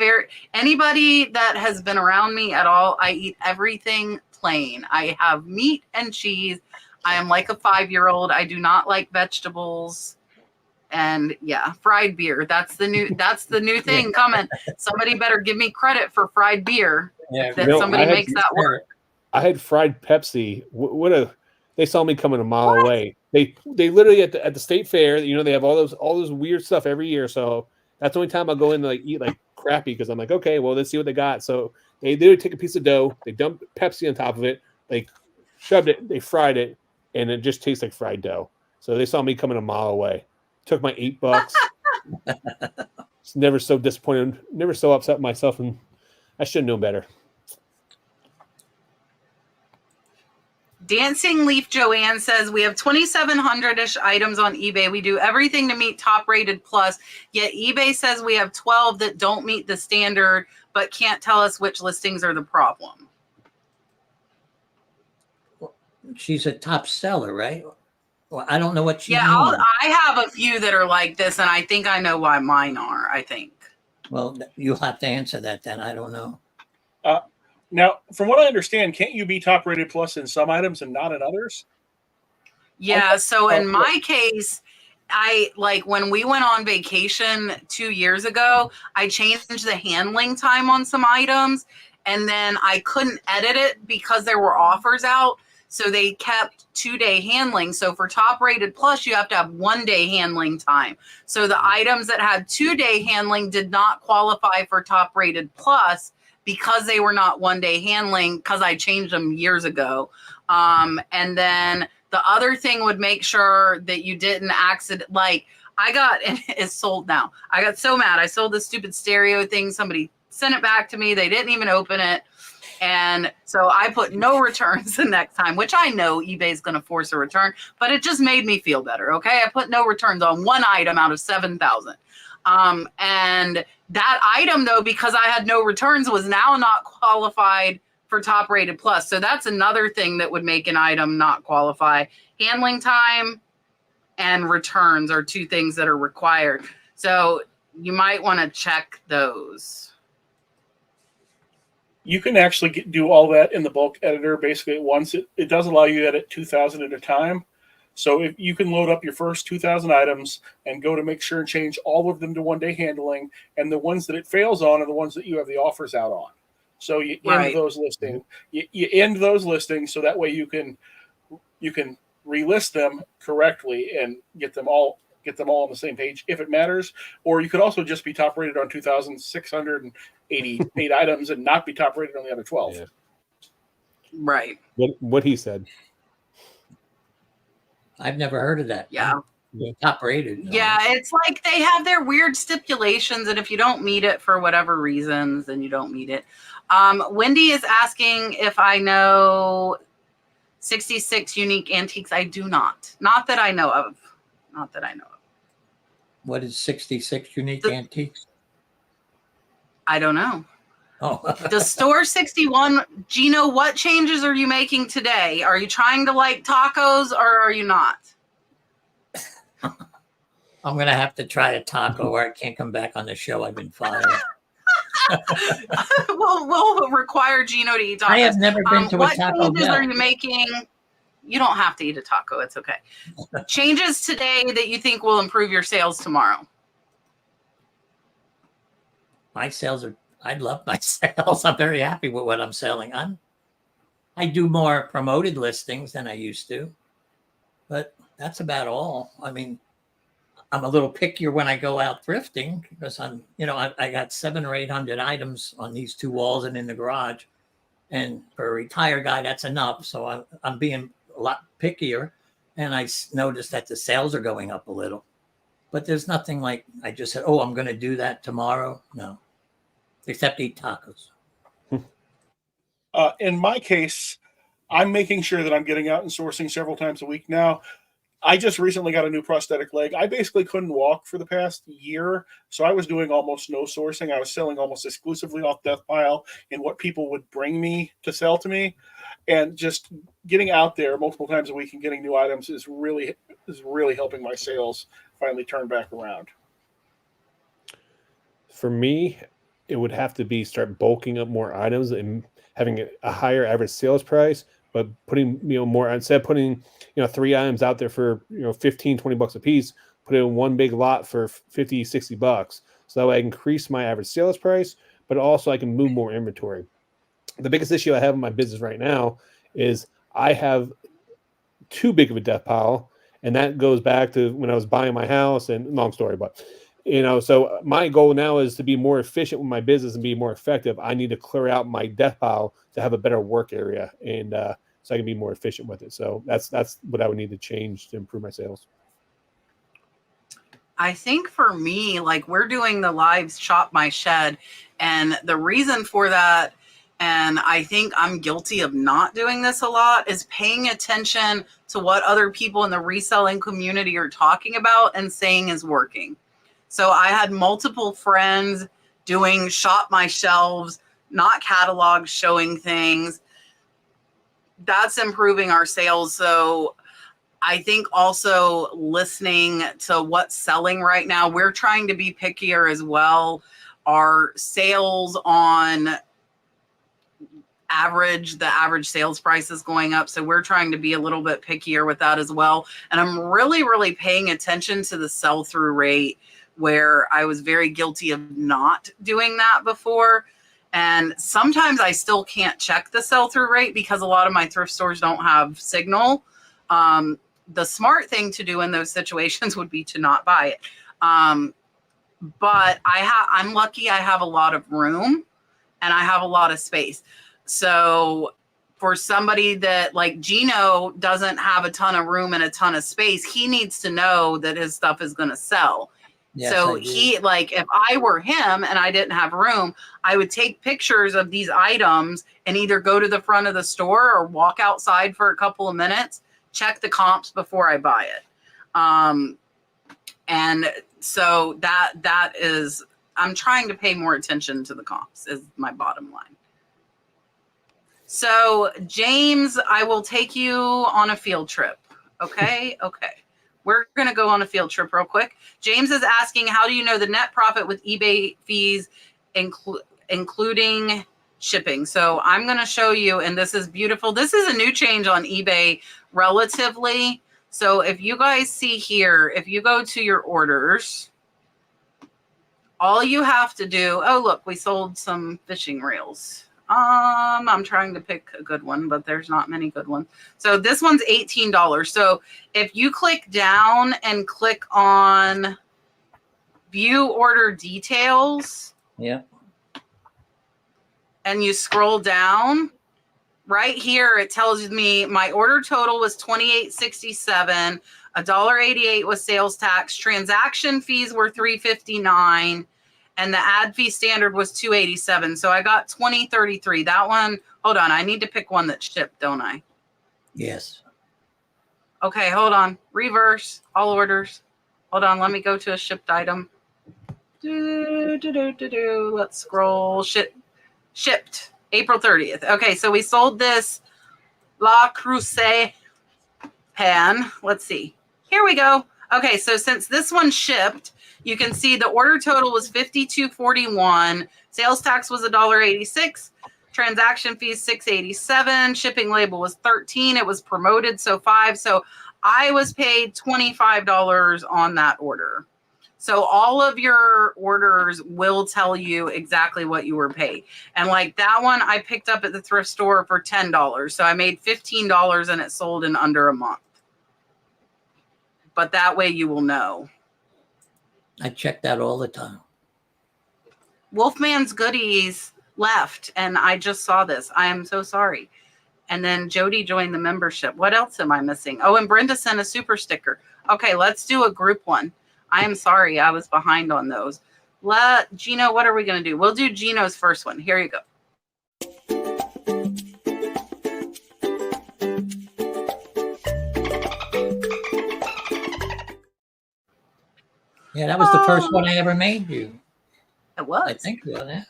anybody that has been around me at all, I eat everything plain. I have meat and cheese. I am like a 5-year-old. I do not like vegetables. And yeah, fried beer. That's the new thing coming. Somebody better give me credit for fried beer. Yeah, somebody makes that work. I had fried Pepsi. They saw me coming a mile away. They literally at the state fair, they have all those weird stuff every year. So that's the only time I'll go in and eat crappy, because I'm like, okay, well, let's see what they got. So they would take a piece of dough, they dumped Pepsi on top of it, they shoved it, they fried it, and it just tastes like fried dough. So they saw me coming a mile away. Took my $8. It's never so disappointed, never so upset myself, and I should know better. Dancing Leaf Joanne says, we have 2,700-ish items on eBay. We do everything to meet top rated plus, yet eBay says we have 12 that don't meet the standard, but can't tell us which listings are the problem. She's a top seller, right? Well, I don't know what she means. I have a few that are like this, and I think I know why mine are, I think. Well, you'll have to answer that then. I don't know. Now, from what I understand, can't you be top rated plus in some items and not in others? Yeah, so in my case, when we went on vacation 2 years ago, I changed the handling time on some items, and then I couldn't edit it because there were offers out. So they kept 2-day handling. So for top rated plus, you have to have 1-day handling time. So the items that had 2-day handling did not qualify for top rated plus because they were not 1-day handling, because I changed them years ago. And then the other thing would make sure that you didn't it's sold now. I got so mad. I sold this stupid stereo thing. Somebody sent it back to me. They didn't even open it. And so I put no returns the next time, which I know eBay is going to force a return, but it just made me feel better. Okay. I put no returns on one item out of 7,000. And that item, though, because I had no returns, was now not qualified for top rated plus. So that's another thing that would make an item not qualify. Handling time and returns are two things that are required. So you might want to check those. You can actually do all that in the bulk editor basically at once. It does allow you to edit 2,000 at a time. So if you can load up your first 2,000 items and go to make sure and change all of them to 1-day handling, and the ones that it fails on are the ones that you have the offers out on. So you end those listings. You end those listings so that way you can you can relist them correctly and get them all on the same page if it matters. Or you could also just be top rated on 2,688 items and not be top rated on the other 12. Yeah. Right. What he said. I've never heard of that. Yeah. Top rated. Yeah, it's like they have their weird stipulations, and if you don't meet it for whatever reasons, then you don't meet it. Wendy is asking if I know 66 unique antiques. I do not. Not that I know of. Not that I know of. What is 66 unique antiques? I don't know. Oh, The store 61, Geno, what changes are you making today? Are you trying to like tacos or are you not? I'm going to have to try a taco or I can't come back on the show. I've been fired. we'll require Geno to eat tacos. I have never been to a Taco What changes Bell. are you making? You don't have to eat a taco. It's okay. Changes today that you think will improve your sales tomorrow. My sales are, I love my sales. I'm very happy with what I'm selling. I do more promoted listings than I used to, but that's about all. I mean, I'm a little pickier when I go out thrifting because I got 700 or 800 items on these two walls and in the garage. And for a retired guy, that's enough. So I'm being a lot pickier. And I noticed that the sales are going up a little. But there's nothing like I just said, oh, I'm going to do that tomorrow. No, except eat tacos. In my case, I'm making sure that I'm getting out and sourcing several times a week now. I just recently got a new prosthetic leg. I basically couldn't walk for the past year, so I was doing almost no sourcing. I was selling almost exclusively off Death Pile and what people would bring me to sell to me. And just getting out there multiple times a week and getting new items is really helping my sales finally turn back around. For me, it would have to be start bulking up more items and having a higher average sales price, but putting, more, instead of putting, 3 items out there for, 15, 20 bucks a piece, put it in one big lot for 50, 60 bucks. So that way I increase my average sales price, but also I can move more inventory. The biggest issue I have in my business right now is I have too big of a death pile. And that goes back to when I was buying my house, and long story, but so my goal now is to be more efficient with my business and be more effective. I need to clear out my death pile to have a better work area, and so I can be more efficient with it. So that's what I would need to change to improve my sales. I think for me, like we're doing the live Shop My Shed, and the reason for that, and I think I'm guilty of not doing this a lot, is paying attention to what other people in the reselling community are talking about and saying is working. So I had multiple friends doing Shop My Shelves, not catalogs, showing things. That's improving our sales. So I think also listening to what's selling right now, we're trying to be pickier as well. Our sales on the average sales price is going up. So we're trying to be a little bit pickier with that as well. And I'm really, really paying attention to the sell-through rate, where I was very guilty of not doing that before. And sometimes I still can't check the sell-through rate because a lot of my thrift stores don't have signal. The smart thing to do in those situations would be to not buy it. But I'm lucky I have a lot of room and I have a lot of space. So for somebody that like Geno doesn't have a ton of room and a ton of space, he needs to know that his stuff is going to sell. Yes, so he, like, if I were him and I didn't have room, I would take pictures of these items and either go to the front of the store or walk outside for a couple of minutes, check the comps before I buy it. And so that is, I'm trying to pay more attention to the comps is my bottom line. So James, I will take you on a field trip. Okay. Okay. We're going to go on a field trip real quick. James is asking, how do you know the net profit with eBay fees, including shipping? So I'm going to show you, and this is beautiful. This is a new change on eBay relatively. So if you guys see here, if you go to your orders, all you have to do, oh, look, we sold some fishing reels. I'm trying to pick a good one, but there's not many good ones. So this one's $18. So if you click down and click on view order details, Yeah. and you scroll down, right here it tells me my order total was $28.67, $1.88 was sales tax, transaction fees were $3.59, and the ad fee standard was $2.87. So I got $20.33. That one, hold on, I need to pick one that's shipped, don't I? Yes. Okay, hold on. Reverse all orders. Hold on, let me go to a shipped item. Let's scroll. Shipped April 30th. Okay, so we sold this La Creuset pan. Let's see. Here we go. Okay, so since this one shipped, you can see the order total was $52.41. Sales tax was $1.86. Transaction fees $6.87. Shipping label was $13. It was promoted, so $5. So I was paid $25 on that order. So all of your orders will tell you exactly what you were paid. And like that one, I picked up at the thrift store for $10. So I made $15 and it sold in under a month. But that way you will know. I check that all the time. Wolfman's Goodies left, and I just saw this. I am so sorry. And then Jody joined the membership. What else am I missing? Oh, and Brenda sent a super sticker. Okay, let's do a group one. I am sorry, I was behind on those. Geno, what are we going to do? We'll do Geno's first one. Here you go. Yeah, that was the first one I ever made you. It was. I think so, yeah.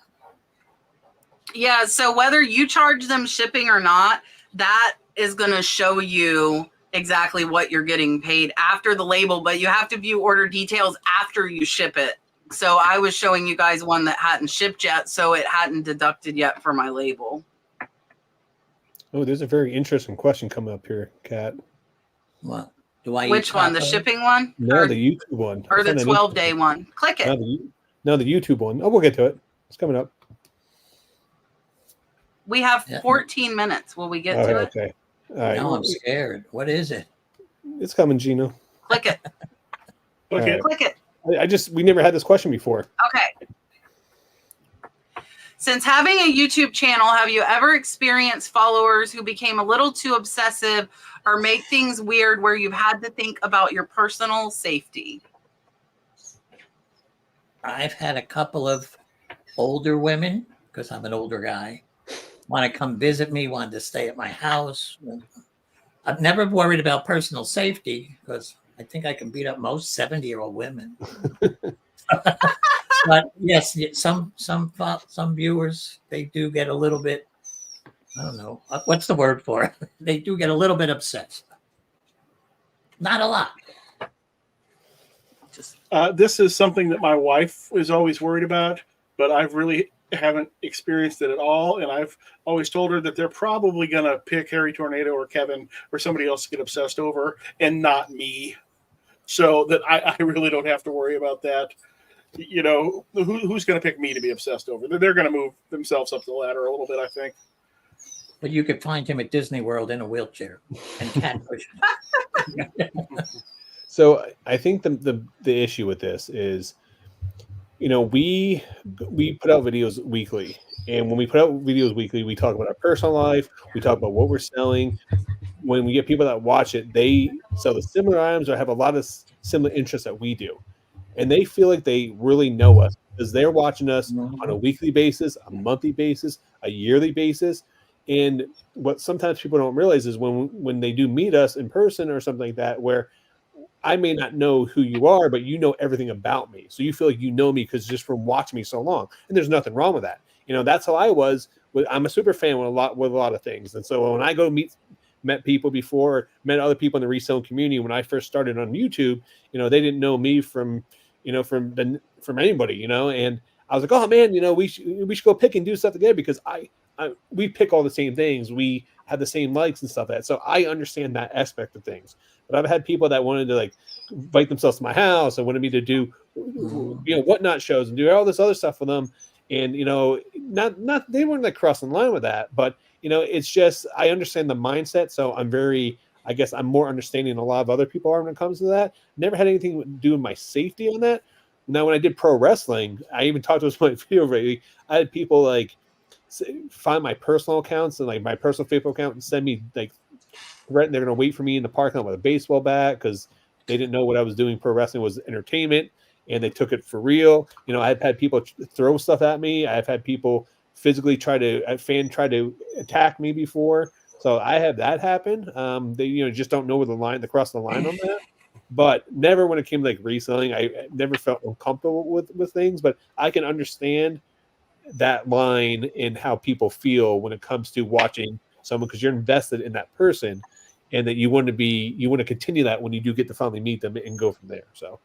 Yeah, so whether you charge them shipping or not, that is going to show you exactly what you're getting paid after the label, but you have to view order details after you ship it. So I was showing you guys one that hadn't shipped yet, so it hadn't deducted yet for my label. Oh, there's a very interesting question coming up here, Kat. What? Do I Which one? The shipping one? No, or, the YouTube one. or the 12-day one? Click it. No, the YouTube one. Oh, we'll get to it. It's coming up. We have 14 minutes. Will we get to it? Okay. All right. No, I'm scared. What is it? It's coming, Geno. Click it. Okay. Click it. We never had this question before. Okay. Since having a YouTube channel, have you ever experienced followers who became a little too obsessive or make things weird where you've had to think about your personal safety? I've had a couple of older women, because I'm an older guy, want to come visit me, wanted to stay at my house. I've never worried about personal safety because I think I can beat up most 70-year-old women. But yes, some viewers, they do get a little bit, I don't know, what's the word for it? They do get a little bit obsessed. Not a lot. This is something that my wife is always worried about, but I've really haven't experienced it at all. And I've always told her that they're probably going to pick Harry Tornado or Kevin or somebody else to get obsessed over and not me. So that I really don't have to worry about that. You know, who's going to pick me to be obsessed over? They're going to move themselves up the ladder a little bit, I think. But you could find him at Disney World in a wheelchair and cat pushing. So I think the issue with this is, you know, we put out videos weekly, and when we put out videos weekly, we talk about our personal life, we talk about what we're selling. When we get people that watch it, they sell the similar items or have a lot of similar interests that we do, and they feel like they really know us because they're watching us on a weekly basis, a monthly basis, a yearly basis. And what sometimes people don't realize is when they do meet us in person or something like that, where I may not know who you are, but you know everything about me. So you feel like you know me because just from watching me so long. And there's nothing wrong with that. You know, that's how I was. I'm a super fan with a lot of things. And so when I go met people before, met other people in the reselling community, when I first started on YouTube, you know, they didn't know me from anybody, you know, and I was like, oh man, you know, we should go pick and do stuff together because we pick all the same things. We have the same likes and stuff like that. So I understand that aspect of things. But I've had people that wanted to like invite themselves to my house and wanted me to do, you know, whatnot shows and do all this other stuff for them. And not they weren't like crossing the line with that, but it's just I understand the mindset, so I guess I'm more understanding than a lot of other people are when it comes to that. Never had anything to do with my safety on that. Now, when I did pro wrestling, I even talked to this in my video already. I had people like find my personal accounts and like my personal Facebook account and send me like threaten they're going to wait for me in the parking lot with a baseball bat because they didn't know what I was doing. Pro wrestling was entertainment, and they took it for real. I've had people throw stuff at me. I've had people physically try to attack me before. So I have that happen. They just don't know where the cross the line on that. But never when it came to like reselling, I never felt uncomfortable with things. But I can understand that line and how people feel when it comes to watching someone, because you're invested in that person, and that you want to continue that when you do get to finally meet them and go from there. So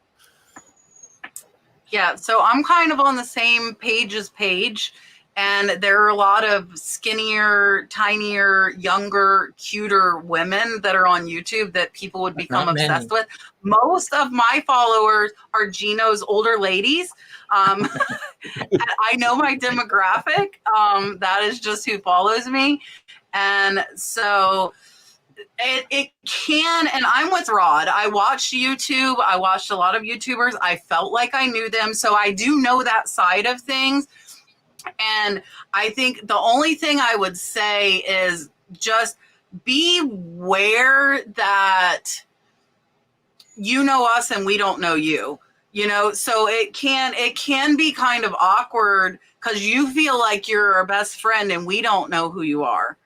yeah, so I'm kind of on the same page as Paige, and there are a lot of skinnier, tinier, younger, cuter women that are on YouTube that people would become obsessed with. Most of my followers are Geno's older ladies. I know my demographic. That is just who follows me. And so it can, and I'm with Rod. I watched YouTube. I watched a lot of YouTubers. I felt like I knew them. So I do know that side of things. And I think the only thing I would say is just beware that you know us and we don't know you. So it can be kind of awkward because you feel like you're our best friend and we don't know who you are.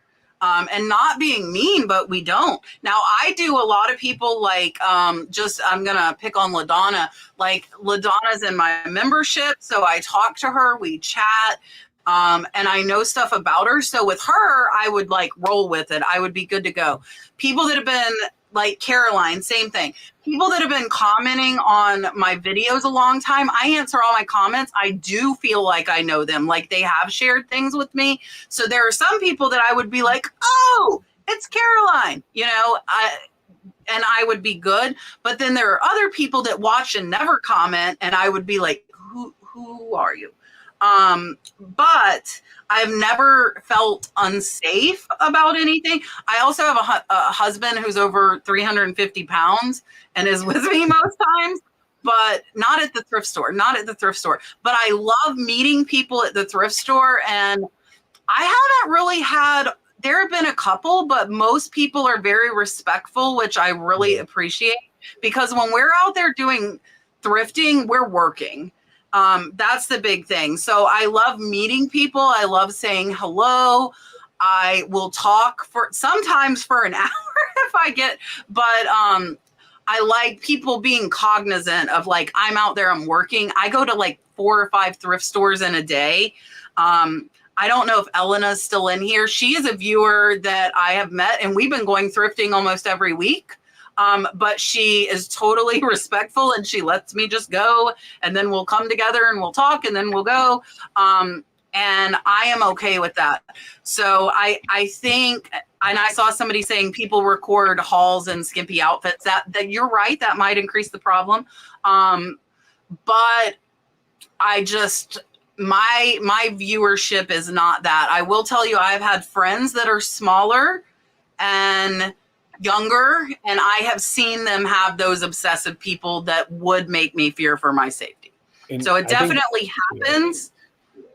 And not being mean, but we don't. Now, I do a lot of people like, I'm going to pick on LaDonna. Like, LaDonna's in my membership, so I talk to her, we chat, and I know stuff about her. So with her, I would like roll with it. I would be good to go. People that have been like Caroline, same thing. People that have been commenting on my videos a long time, I answer all my comments. I do feel like I know them, like they have shared things with me. So there are some people that I would be like, oh, it's Caroline, and I would be good. But then there are other people that watch and never comment, and I would be like, who are you? But I've never felt unsafe about anything. I also have a husband who's over 350 pounds and is with me most times, but not at the thrift store, But I love meeting people at the thrift store. And I haven't really there have been a couple, but most people are very respectful, which I really appreciate, because when we're out there doing thrifting, we're working. That's the big thing. So I love meeting people. I love saying hello. I will talk sometimes for an hour if I get, but I like people being cognizant of like, I'm out there, I'm working. I go to like 4 or 5 thrift stores in a day. I don't know if Elena's still in here. She is a viewer that I have met, and we've been going thrifting almost every week. But she is totally respectful, and she lets me just go, and then we'll come together and we'll talk, and then we'll go. And I am okay with that. So I think, and I saw somebody saying people record hauls in skimpy outfits. That you're right, that might increase the problem. But I just, my viewership is not that. I will tell you, I've had friends that are smaller and younger, and I have seen them have those obsessive people that would make me fear for my safety. And so it definitely happens.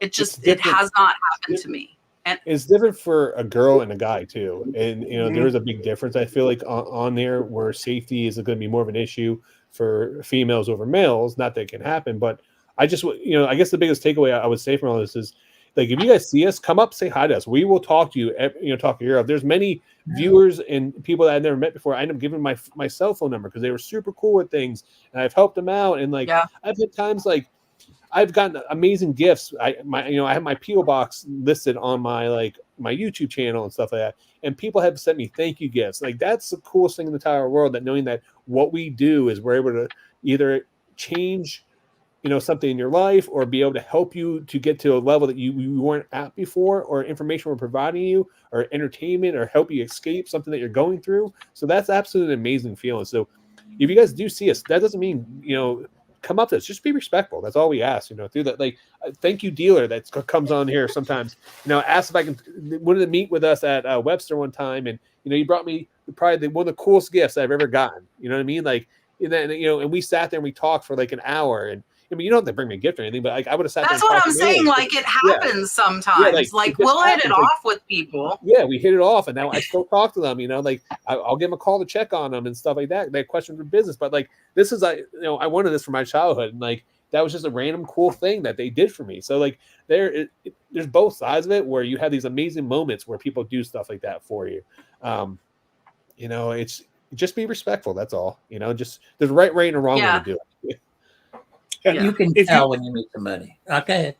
It has not happened to me. And it's different for a girl and a guy too. And there is a big difference, I feel like, on there, where safety is going to be more of an issue for females over males. Not that it can happen, but I just, I guess the biggest takeaway I would say from all this is, like, if you guys see us, come up, say hi to us. We will talk to you, talk to you. There's many viewers and people that I've never met before. I end up giving my cell phone number because they were super cool with things, and I've helped them out. And like, I've had times like I've gotten amazing gifts. I have my P.O. box listed on my YouTube channel and stuff like that. And people have sent me thank you gifts. Like, that's the coolest thing in the entire world, that knowing that what we do is we're able to either change something in your life, or be able to help you to get to a level that you weren't at before, or information we're providing you, or entertainment, or help you escape something that you're going through. So that's absolutely an amazing feeling. So if you guys do see us, that doesn't mean, come up to us. Just be respectful. That's all we ask, through that. Like, thank you, dealer that comes on here sometimes, asked if I can, wanted to meet with us at Webster one time. And, you brought me probably one of the coolest gifts I've ever gotten. You know what I mean? Like, and then, and we sat there and we talked for like an hour. And I mean, you don't have to bring me a gift or anything, but like I would have sat That's there. what I'm saying. Like, it happens sometimes. Like we'll hit it off with people. Yeah, we hit it off, and now I still talk to them. Like I'll give them a call to check on them and stuff like that. They have questions for business, but like this is I wanted this for my childhood, and like that was just a random cool thing that they did for me. So like there's both sides of it where you have these amazing moments where people do stuff like that for you. It's just be respectful. That's all. Just there's a right way and a wrong way to do it. And you can tell when you meet somebody. Go ahead.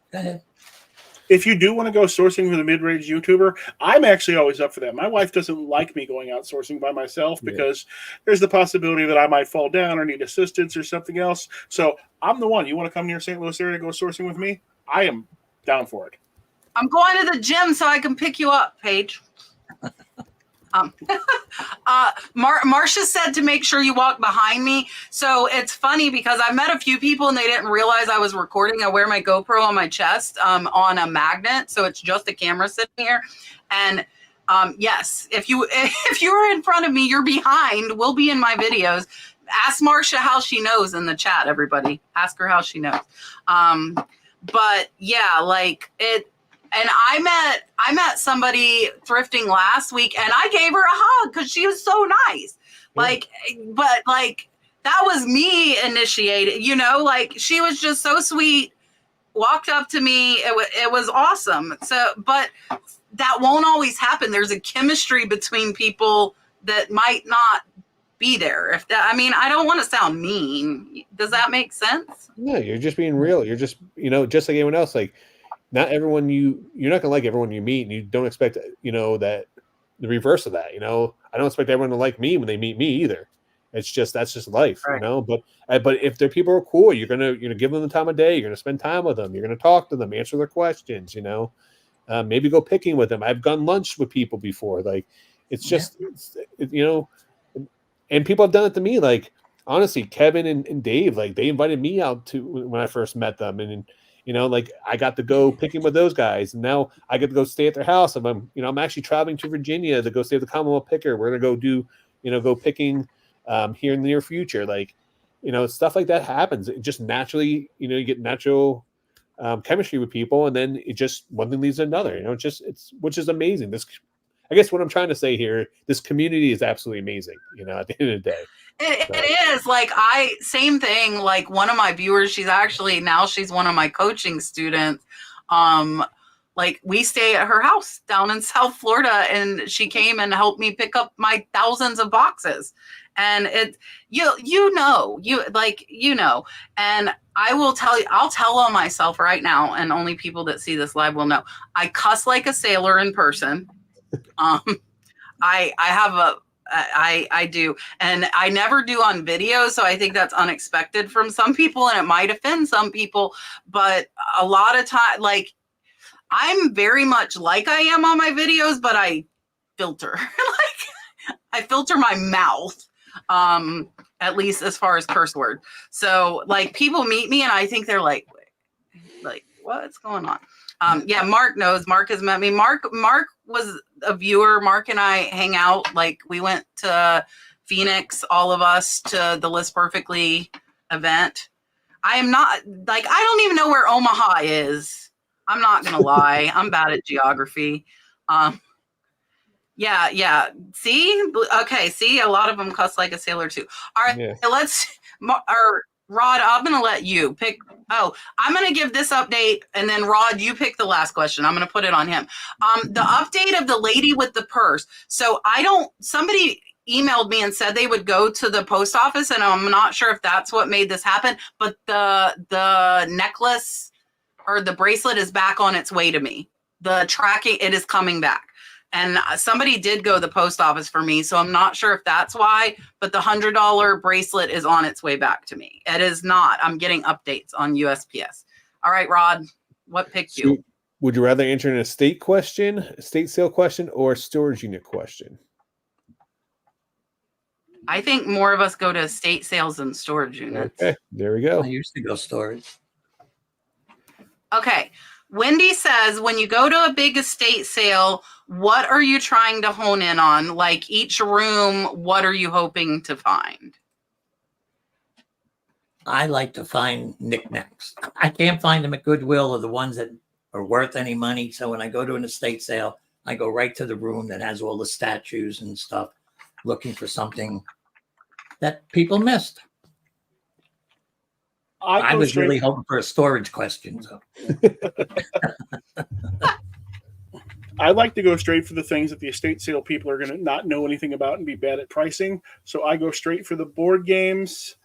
If you do want to go sourcing with a mid-range YouTuber, I'm actually always up for that. My wife doesn't like me going out sourcing by myself because there's the possibility that I might fall down or need assistance or something else. So I'm the one. You want to come near St. Louis area to go sourcing with me? I am down for it. I'm going to the gym so I can pick you up, Paige. Marcia said to make sure you walk behind me. So it's funny because I met a few people and they didn't realize I was recording. I wear my GoPro on my chest on a magnet, so it's just a camera sitting here. And yes, if you were in front of me, you're behind. We'll be in my videos. Ask Marcia how she knows in the chat. Everybody, ask her how she knows. But yeah, like it. And I met somebody thrifting last week, and I gave her a hug because she was so nice. Like, but like that was me initiated. Like she was just so sweet. Walked up to me. It was awesome. So, but that won't always happen. There's a chemistry between people that might not be there. I don't want to sound mean. Does that make sense? No, you're just being real. You're just just like anyone else. Like. Not everyone you're not gonna like everyone you meet, and you don't expect that the reverse of that. I don't expect everyone to like me when they meet me either. It's just that's just life, right. But if their people are cool, you're gonna give them the time of day. You're gonna spend time with them. You're gonna talk to them, answer their questions. Maybe go picking with them. I've gone lunch with people before. Like it's just and people have done it to me. Like honestly, Kevin and Dave, like they invited me out to when I first met them, and. Like I got to go picking with those guys, and now I get to go stay at their house. And I'm actually traveling to Virginia to go stay at the Commonwealth Picker. We're gonna go do, go picking here in the near future. Like, stuff like that happens. It just naturally, you get natural chemistry with people, and then it just one thing leads to another. Which is amazing. I guess what I'm trying to say here, this community is absolutely amazing. At the end of the day. It is like same thing. Like one of my viewers, she's one of my coaching students. Like we stay at her house down in South Florida, and she came and helped me pick up my thousands of boxes. And and I will tell you, I'll tell on myself right now, and only people that see this live will know. I cuss like a sailor in person. I do, and I never do on video, so I think that's unexpected from some people, and it might offend some people, but a lot of time, like, I'm very much like I am on my videos, but I filter. Like, I filter my mouth, at least as far as curse word. So, like, people meet me, and I think they're like, what's going on? Yeah, Mark knows. Mark has met me. Mark was a viewer. Mark and I hang out. Like we went to Phoenix, all of us, to the List Perfectly event. I am not I don't even know where Omaha is. I'm not gonna lie. I'm bad at geography. Yeah. See, okay. See, a lot of them cuss like a sailor too. All right, let's. Rod, I'm going to let you pick. Oh, I'm going to give this update, and then Rod, you pick the last question. I'm going to put it on him. The update of the lady with the purse. So somebody emailed me and said they would go to the post office, and I'm not sure if that's what made this happen, but the necklace or the bracelet is back on its way to me. The tracking, it is coming back. And somebody did go to the post office for me, so I'm not sure if that's why, but the $100 bracelet is on its way back to me. It is not. I'm getting updates on USPS. All right, Rod, what picked you? Would you rather answer an estate question, estate sale question, or a storage unit question? I think more of us go to estate sales than storage units. Okay, there we go. I used to go storage. Okay. Wendy says, when you go to a big estate sale, what are you trying to hone in on? Like each room, what are you hoping to find? I like to find knickknacks. I can't find them at Goodwill or the ones that are worth any money. So when I go to an estate sale, I go right to the room that has all the statues and stuff, looking for something that people missed. I was really hoping for a storage question. So. I like to go straight for the things that the estate sale people are going to not know anything about and be bad at pricing. So I go straight for the board games,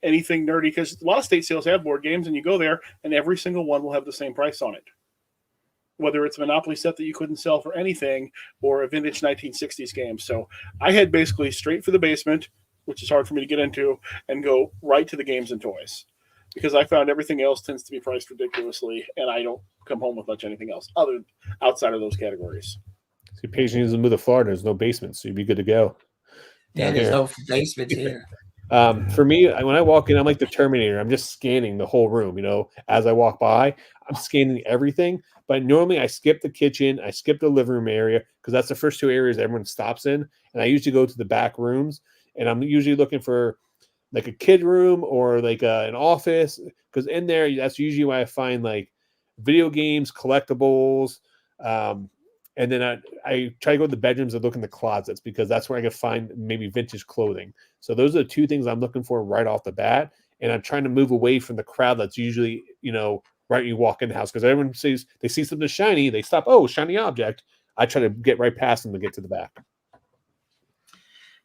anything nerdy, because a lot of estate sales have board games, and you go there and every single one will have the same price on it. Whether it's a Monopoly set that you couldn't sell for anything or a vintage 1960s game. So I head basically straight for the basement, which is hard for me to get into, and go right to the games and toys. Because I found everything else tends to be priced ridiculously, and I don't come home with much anything else outside of those categories. See, Paige needs to move to Florida. There's no basement, so you'd be good to go. Yeah, there's no basement here. For me, when I walk in, I'm like the Terminator. I'm just scanning the whole room. As I walk by, I'm scanning everything. But normally, I skip the kitchen, I skip the living room area because that's the first two areas everyone stops in. And I usually go to the back rooms, and I'm usually looking for like a kid room or like an office, because in there, that's usually where I find like video games, collectibles, and then I try to go to the bedrooms and look in the closets because that's where I can find maybe vintage clothing. So those are the two things I'm looking for right off the bat, and I'm trying to move away from the crowd that's usually, right when you walk in the house, because everyone sees, they see something shiny, they stop, oh, shiny object. I try to get right past them to get to the back.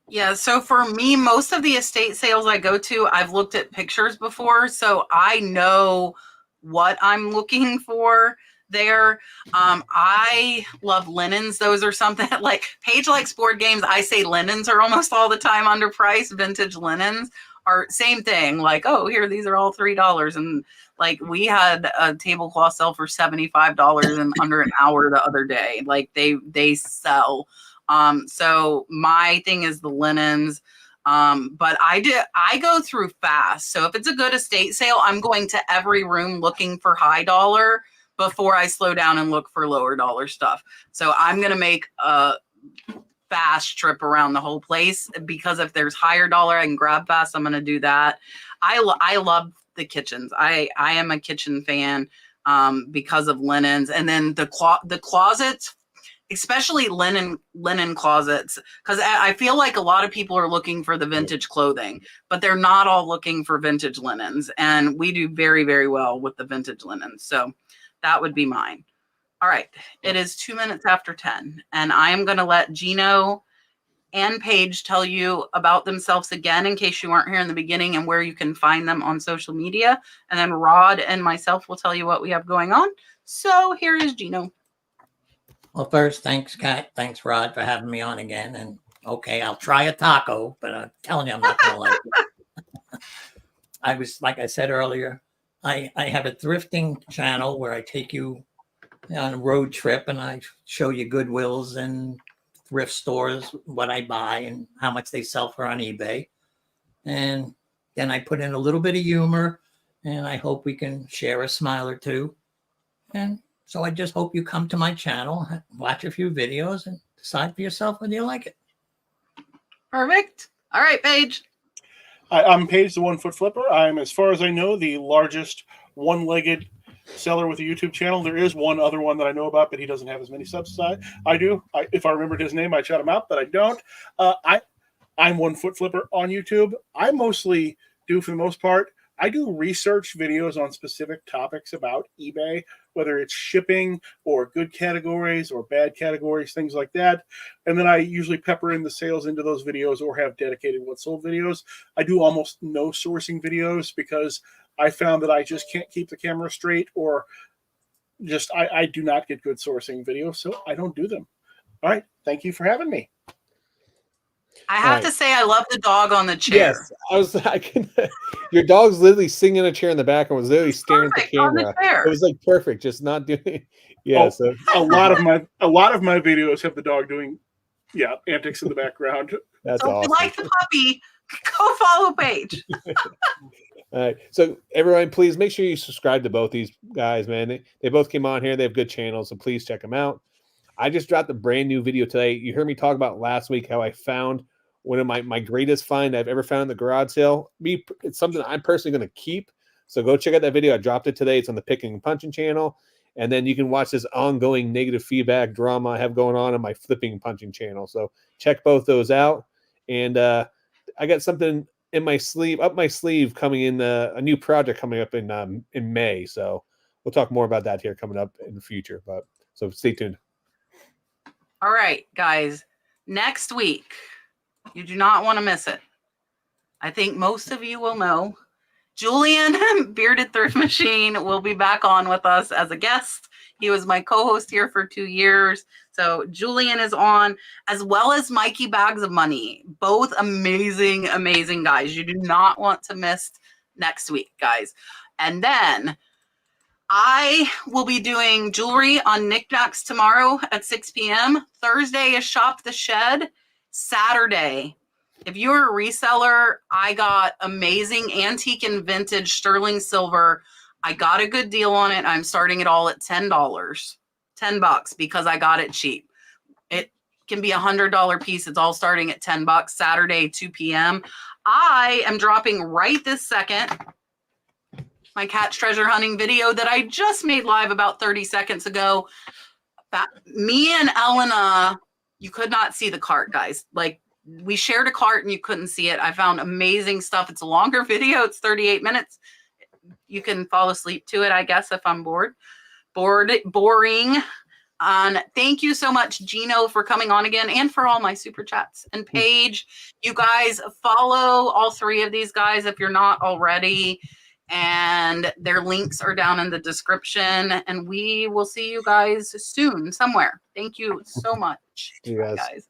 Yeah, so for me, most of the estate sales I go to, I've looked at pictures before, so I know what I'm looking for there. I love linens. Those are something like Paige likes board games. I say linens are almost all the time underpriced. Vintage linens are same thing. Like, oh, here, these are all $3. And like we had a tablecloth sell for $75 in under an hour the other day. Like they sell. So my thing is the linens. But I go through fast. So if it's a good estate sale, I'm going to every room looking for high dollar before I slow down and look for lower dollar stuff. So I'm going to make a fast trip around the whole place, because if there's higher dollar I can grab fast, I'm going to do that. I love the kitchens. I am a kitchen fan, because of linens, and then the closets, especially linen closets, because I feel like a lot of people are looking for the vintage clothing, but they're not all looking for vintage linens. And we do very, very well with the vintage linens. So that would be mine. All right. It is 2 minutes after 10, and I am going to let Geno and Paige tell you about themselves again, in case you weren't here in the beginning, and where you can find them on social media. And then Rod and myself will tell you what we have going on. So here is Geno. Well, first, thanks, Kat. Thanks, Rod, for having me on again. And okay, I'll try a taco, but I'm telling you, I'm not going to like it. I was, like I said earlier, I have a thrifting channel where I take you on a road trip and I show you Goodwills and thrift stores, what I buy and how much they sell for on eBay. And then I put in a little bit of humor, and I hope we can share a smile or two. And so I just hope you come to my channel, watch a few videos, and decide for yourself whether you like it. Perfect. All right, Paige. I'm Paige, the 1 Foot Flipper. I'm, as far as I know, the largest one-legged seller with a YouTube channel. There is one other one that I know about, but he doesn't have as many subs as I do. If I remembered his name, I'd shout him out, but I don't. I'm 1 Foot Flipper on YouTube. I mostly do, for the most part, I do research videos on specific topics about eBay, whether it's shipping or good categories or bad categories, things like that. And then I usually pepper in the sales into those videos or have dedicated what sold videos. I do almost no sourcing videos because I found that I just can't keep the camera straight, or just I do not get good sourcing videos, so I don't do them. All right. Thank you for having me. I have to say, I love the dog on the chair. Yes, your dog's literally sitting in a chair in the back and was literally staring at the camera. It was like perfect, just not doing. Yeah, so a lot of my videos have the dog doing Yeah, antics in the background. That's So if awesome. you like the puppy, go follow Paige. All right. So everyone, please make sure you subscribe to both these guys, man. They both came on here. They have good channels, so please check them out. I just dropped a brand new video today. You heard me talk about last week how I found one of my greatest find I've ever found in the garage sale. It's something I'm personally going to keep. So go check out that video. I dropped it today. It's on the Picking and Punching channel. And then you can watch this ongoing negative feedback drama I have going on my Flipping and Punching channel. So check both those out. And I got something in my sleeve, up my sleeve, coming in a new project coming up in May. So we'll talk more about that here coming up in the future. But so stay tuned. All right, guys. Next week, you do not want to miss it. I think most of you will know. Julian, Bearded Thrift Machine, will be back on with us as a guest. He was my co-host here for 2 years. So Julian is on, as well as Mikey Bags of Money. Both amazing, amazing guys. You do not want to miss next week, guys. And then I will be doing jewelry on Knickknacks tomorrow at 6 p.m. Thursday is Shop the Shed. Saturday, if you're a reseller, I got amazing antique and vintage sterling silver. I got a good deal on it. I'm starting it all at $10, $10 because I got it cheap. It can be $100 piece. It's all starting at $10. Saturday, 2 p.m. I am dropping right this second my catch treasure hunting video that I just made live about 30 seconds ago. Me and Elena, you could not see the cart, guys. Like, we shared a cart and you couldn't see it. I found amazing stuff. It's a longer video. It's 38 minutes. You can fall asleep to it, I guess, if I'm boring. Thank you so much, Geno, for coming on again and for all my super chats. And Paige, you guys follow all three of these guys if you're not already. And their links are down in the description. And we will see you guys soon somewhere. Thank you so much. You guys. Bye, guys.